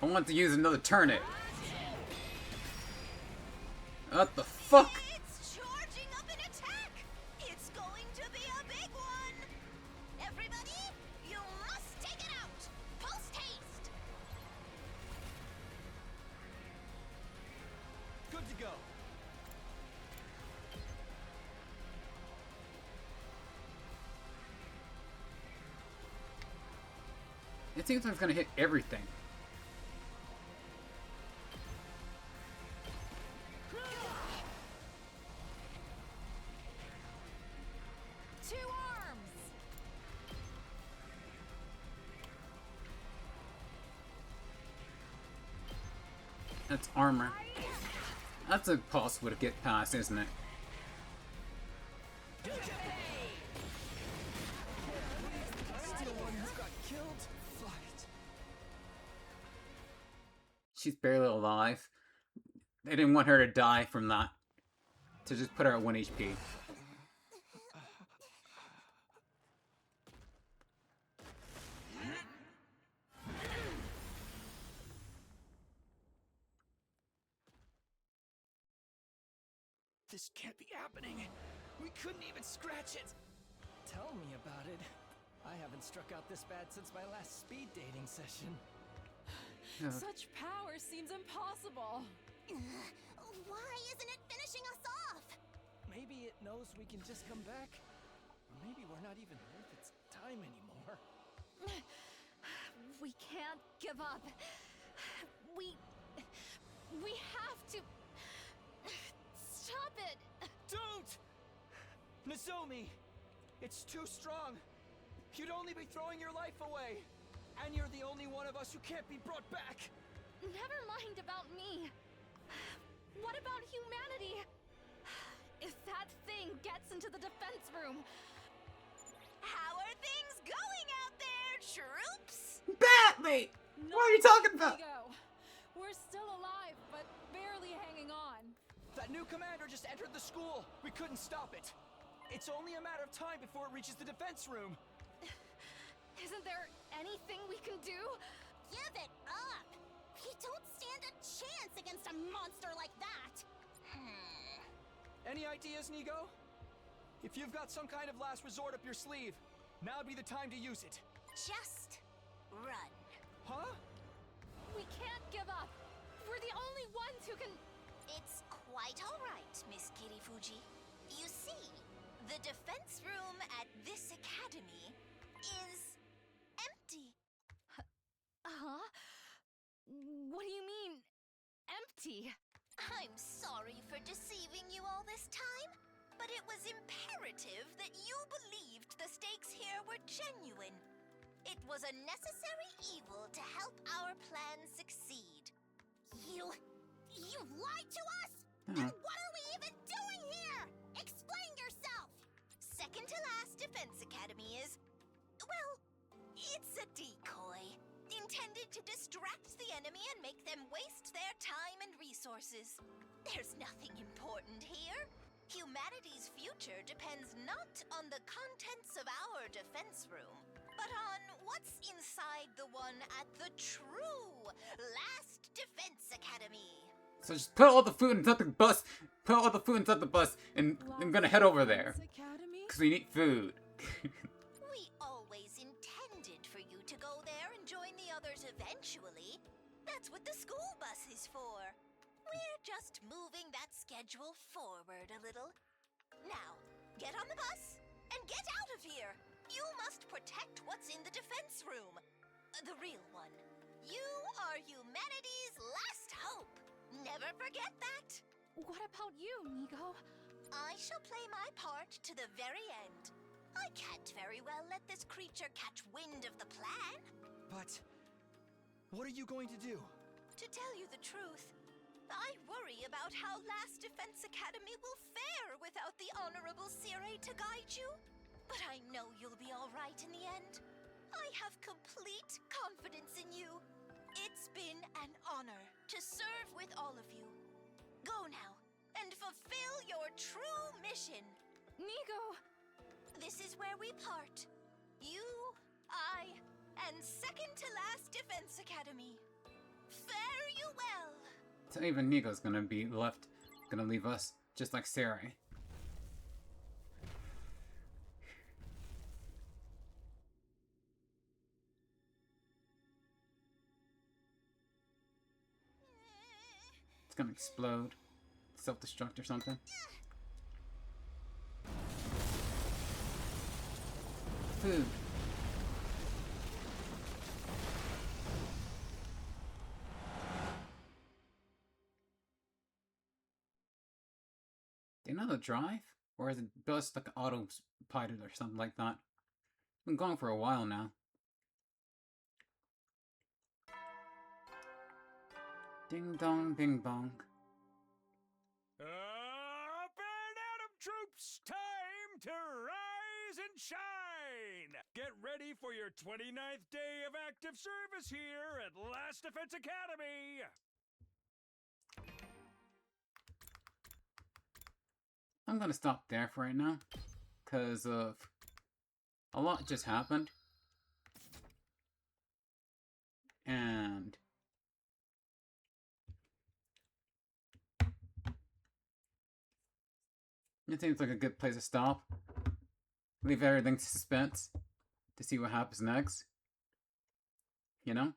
I want to use another turnip. What the fuck? It's charging up an attack. It's going to be a big one. Everybody, you must take it out. Post haste. Good to go. It seems like it's gonna hit everything. Two arms! That's armor. That's impossible to get past, isn't it? Still one who got killed? Fight. She's barely alive. They didn't want her to die from that. To just put her at 1 HP. This can't be happening. We couldn't even scratch it. Tell me about it. I haven't struck out this bad since my last speed dating session. Such power seems impossible. Why isn't it finishing us off? Maybe it knows we can just come back. Or maybe we're not even worth its time anymore. We can't give up. We have to stop it. Don't! Nozomi! It's too strong. You'd only be throwing your life away. And you're the only one of us who can't be brought back. Never mind about me. What about humanity? If that thing gets into the defense room. How are things going out there, troops? Badly! What are you talking about? Nigo, we're still alive, but barely hanging on. That new commander just entered the school. We couldn't stop it. It's only a matter of time before it reaches the defense room. Isn't there anything we can do? Give it up! We don't stand a chance against a monster like that! Any ideas, Nigo? If you've got some kind of last resort up your sleeve, now'd be the time to use it. Just run. Huh? We can't give up. We're the only ones who can... It's quite alright, Miss Kirifuji. You see, the defense room at this academy is empty. Huh? What do you mean, empty? I'm sorry for deceiving you all this time, but it was imperative that you believed the stakes here were genuine. It was a necessary evil to help our plan succeed. You lied to us? Then what are we even doing here? Explain yourself! Second to last Defense Academy is, well, it's a decoy. Intended to distract the enemy and make them waste their time and resources. There's nothing important here. Humanity's future depends not on the contents of our defense room, but on what's inside the one at the true Last Defense Academy. So just put all the food inside the bus. Put all the food inside the bus, and I'm gonna head over there. Academy? Because we need food. We always intended for you to go there and join the others eventually. That's what the school bus is for. We're just moving that schedule forward a little. Now, get on the bus and get out of here. You must protect what's in the defense room. The real one. You are humanity's last hope. Never forget that. What about you, Nigo? I shall play my part to the very end. I can't very well let this creature catch wind of the plan. But what are you going to do? To tell you the truth, I worry about how Last Defense Academy will fare without the Honorable Sire to guide you. But I know you'll be all right in the end. I have complete confidence in you. It's been an honor to serve with all of you. Go now and fulfill your true mission. Nigo! This is where we part. You, I, and second to last Defense Academy. Fare you well. So even Nigo's gonna be left, gonna leave us, just like Sarai. It's gonna explode, self-destruct or something. Food. Do you know how to drive? Or is it just like autopilot or something like that? It's been going for a while now. Ding dong, bing bong. Troops, time to rise and shine! Get ready for your 29th day of active service here at Last Defense Academy! I'm gonna stop there for right now, because of a lot just happened. And it seems like a good place to stop. Leave everything to suspense to see what happens next. You know?